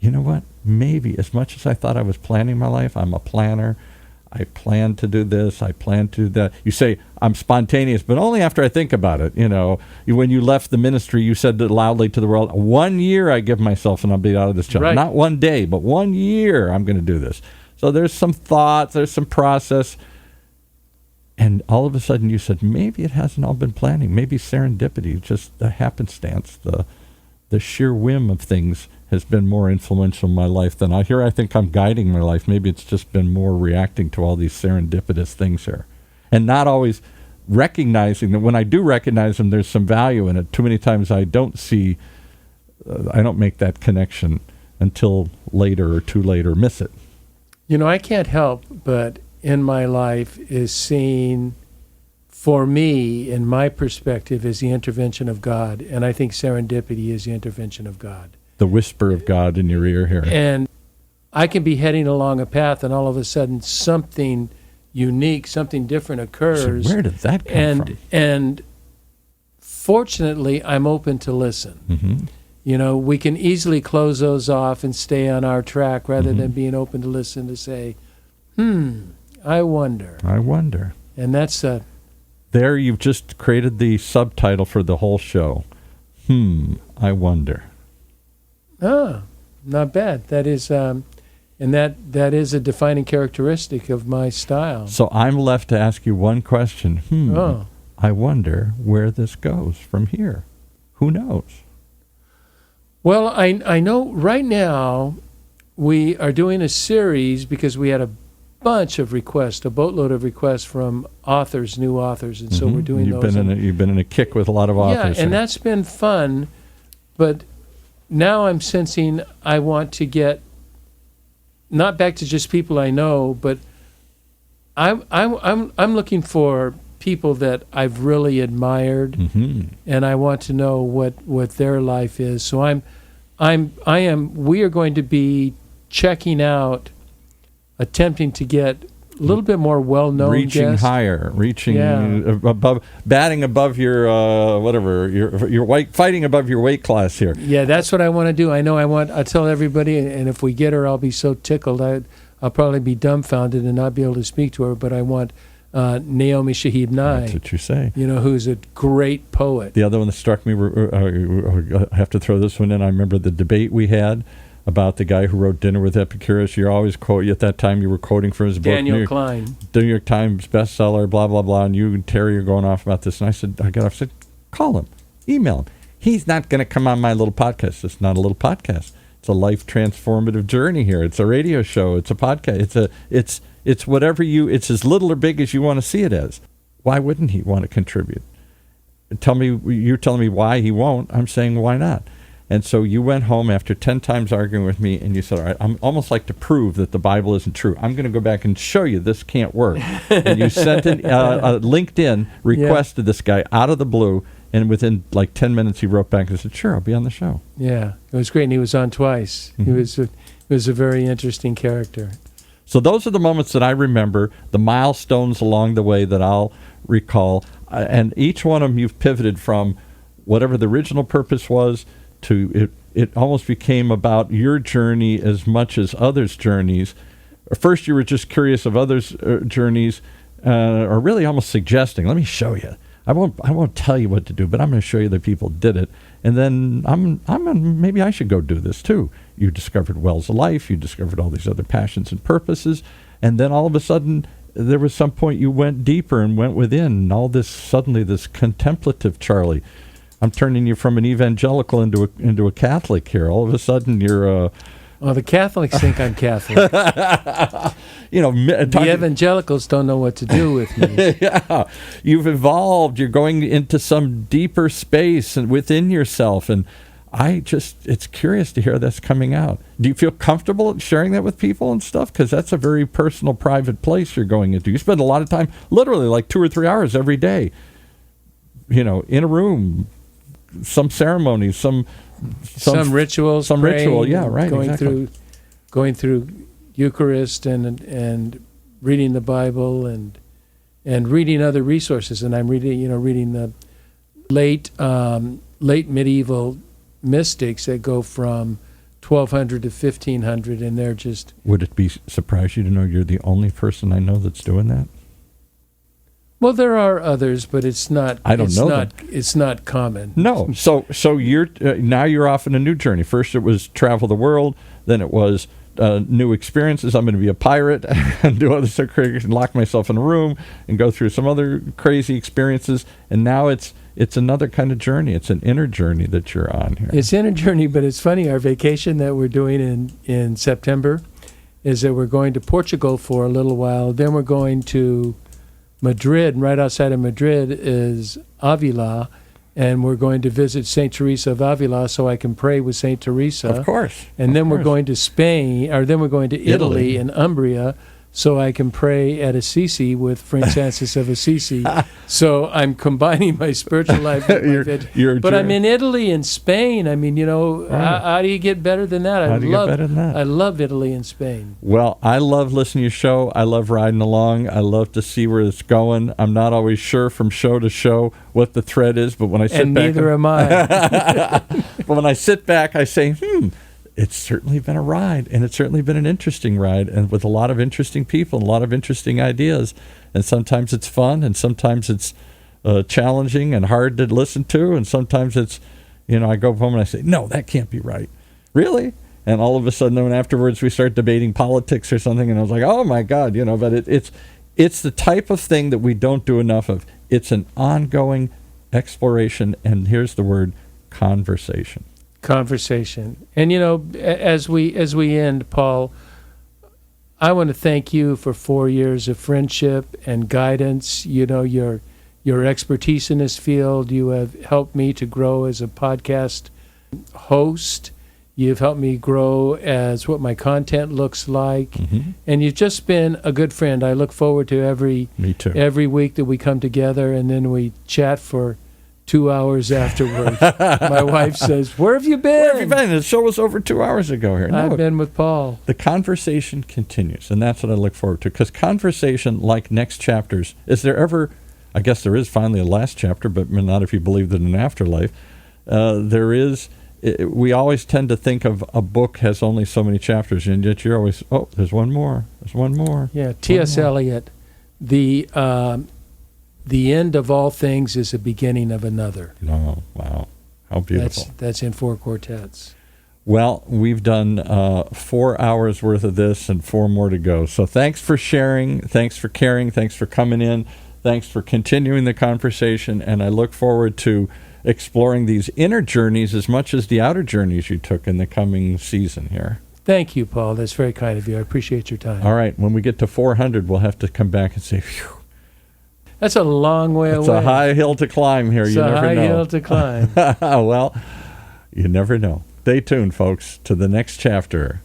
Speaker 1: you know what, maybe as much as I thought I was planning my life, I'm a planner. I plan to do this, I plan to do that. You say, I'm spontaneous, but only after I think about it. When you left the ministry, you said it loudly to the world, 1 year I give myself and I'll be out of this job.
Speaker 2: Right.
Speaker 1: Not 1 day, but 1 year I'm going to do this. So there's some thought, there's some process. And all of a sudden you said, maybe it hasn't all been planning. Maybe serendipity, just the happenstance, the sheer whim of things has been more influential in my life than I think I'm guiding my life. Maybe it's just been more reacting to all these serendipitous things here. And not always recognizing that when I do recognize them, there's some value in it. Too many times I don't make that connection until later or too late or miss it.
Speaker 2: I can't help but in my life is seeing, for me, in my perspective, is the intervention of God. And I think serendipity is the intervention of God. The
Speaker 1: whisper of God in your ear here.
Speaker 2: And I can be heading along a path and all of a sudden something unique, something different occurs.
Speaker 1: So where did that come from?
Speaker 2: And fortunately, I'm open to listen.
Speaker 1: Mm-hmm.
Speaker 2: We can easily close those off and stay on our track rather than being open to listen, to say, I wonder. And that's
Speaker 1: there you've just created the subtitle for the whole show. I wonder.
Speaker 2: Oh, not bad. That is, and that is a defining characteristic of my style.
Speaker 1: So I'm left to ask you one question. I wonder where this goes from here. Who knows?
Speaker 2: Well, I know right now we are doing a series because we had bunch of requests, a boatload of requests from authors, new authors, and so we're doing those.
Speaker 1: You've been in a kick with a lot of authors.
Speaker 2: Yeah, and that's been fun, but now I'm sensing I want to get not back to just people I know, but I'm looking for people that I've really admired, and I want to know what their life is. So we are going to be checking out, attempting to get a little bit more well-known
Speaker 1: reaching
Speaker 2: guests.
Speaker 1: Higher, above, batting above your your weight, fighting above your weight class here.
Speaker 2: Yeah, that's what I want to do. I'll tell everybody, and if we get her, I'll be so tickled. I'll probably be dumbfounded and not be able to speak to her, but I want Naomi Shahid Nye.
Speaker 1: That's what you say.
Speaker 2: Who's a great poet.
Speaker 1: The other one that struck me, I have to throw this one in. I remember the debate we had about the guy who wrote Dinner with Epicurus. You're always at that time you were quoting from his book.
Speaker 2: Daniel Klein.
Speaker 1: New York Times bestseller, blah, blah, blah. And you and Terry are going off about this. And I got off, said, call him, email him. He's not going to come on my little podcast. It's not a little podcast. It's a life transformative journey here. It's a radio show. It's a podcast. It's whatever it's as little or big as you want to see it as. Why wouldn't he want to contribute? You're telling me why he won't. I'm saying why not? And so you went home after 10 times arguing with me, and you said, all right, I'm almost like to prove that the Bible isn't true. I'm going to go back and show you this can't work. And you sent a LinkedIn request to this guy out of the blue, and within like 10 minutes he wrote back and said, sure, I'll be on the show.
Speaker 2: Yeah, it was great, and he was on twice. He was a very interesting character.
Speaker 1: So those are the moments that I remember, the milestones along the way that I'll recall, and each one of them you've pivoted from whatever the original purpose was to it almost became about your journey as much as others' journeys. First you were just curious of others' journeys, or really almost suggesting, let me show you. I won't tell you what to do, but I'm going to show you that people did it. And then maybe I should go do this too. You discovered wells of life. You discovered all these other passions and purposes. And then all of a sudden, there was some point you went deeper and went within. And suddenly this contemplative Charlie. I'm turning you from an evangelical into a Catholic here. All of a sudden, you're
Speaker 2: well, the Catholics think I'm Catholic. The evangelicals don't know what to do with me.
Speaker 1: Yeah, you've evolved. You're going into some deeper space and within yourself, and it's curious to hear that's coming out. Do you feel comfortable sharing that with people and stuff? Because that's a very personal, private place you're going into. You spend a lot of time, literally like 2 or 3 hours every day, in a room, some ceremonies, some
Speaker 2: rituals,
Speaker 1: some
Speaker 2: praying,
Speaker 1: ritual, yeah, right,
Speaker 2: going through Eucharist and reading the Bible and reading other resources. And I'm reading the late medieval mystics that go from 1200 to 1500, and they're just.
Speaker 1: Would it be surprise you to know you're the only person I know that's doing that?
Speaker 2: Well, there are others, but it's not.
Speaker 1: I don't know them.
Speaker 2: It's not common.
Speaker 1: No. So you're now you're off on a new journey. First, it was travel the world. Then it was new experiences. I'm going to be a pirate and do other stuff, and lock myself in a room and go through some other crazy experiences. And now it's another kind of journey. It's an inner journey that you're on here.
Speaker 2: It's an inner journey, but it's funny. Our vacation that we're doing in September is that we're going to Portugal for a little while. Then we're going to Madrid, and right outside of Madrid is Avila, and we're going to visit St. Teresa of Avila so I can pray with St. Teresa.
Speaker 1: Of course.
Speaker 2: And then we're going to Spain, or then we're going to Italy and Umbria so I can pray at Assisi with Francis of Assisi. So I'm combining my spiritual life with my faith. But I'm in Italy and Spain. I mean, how do you get better than that? I love Italy and Spain.
Speaker 1: Well, I love listening to your show. I love riding along. I love to see where it's going. I'm not always sure from show to show what the thread is, but when I sit back...
Speaker 2: And neither am I.
Speaker 1: But when I sit back, I say, it's certainly been a ride, and it's certainly been an interesting ride, and with a lot of interesting people and a lot of interesting ideas. And sometimes it's fun, and sometimes it's challenging and hard to listen to, and sometimes it's, I go home and I say, no, that can't be right. Really? And all of a sudden, then afterwards, we start debating politics or something, and I was like, oh my God, but it's the type of thing that we don't do enough of. It's an ongoing exploration, and here's the word, conversation.
Speaker 2: Conversation. And as we end, Paul, I want to thank you for 4 years of friendship and guidance. You know, your expertise in this field. You have helped me to grow as a podcast host. You've helped me grow as what my content looks like.
Speaker 1: Mm-hmm.
Speaker 2: And you've just been a good friend. I look forward to
Speaker 1: Me too.
Speaker 2: every week that we come together and then we chat for 2 hours afterwards. My wife says, "Where have you been?"
Speaker 1: Where have you been? The show was over 2 hours ago here. No,
Speaker 2: I've been with Paul.
Speaker 1: the conversation continues, and that's what I look forward to. Because conversation, like next chapters, is there ever? I guess there is finally a last chapter, but not if you believe in an afterlife. There is. We always tend to think of a book has only so many chapters, and yet you're always, there's one more. There's one more.
Speaker 2: Yeah, T.S. Eliot, the end of all things is the beginning of another.
Speaker 1: Oh, wow. How beautiful.
Speaker 2: That's in 4 quartets.
Speaker 1: Well, we've done 4 hours worth of this and 4 more to go. So thanks for sharing. Thanks for caring. Thanks for coming in. Thanks for continuing the conversation. And I look forward to exploring these inner journeys as much as the outer journeys you took in the coming season here.
Speaker 2: Thank you, Paul. That's very kind of you. I appreciate your time.
Speaker 1: All right. When we get to 400, we'll have to come back and say, phew.
Speaker 2: That's a long way away.
Speaker 1: It's a high hill to climb here.
Speaker 2: It's
Speaker 1: You
Speaker 2: a
Speaker 1: never
Speaker 2: high
Speaker 1: know.
Speaker 2: hill to climb.
Speaker 1: Well, you never know. Stay tuned, folks, to the next chapter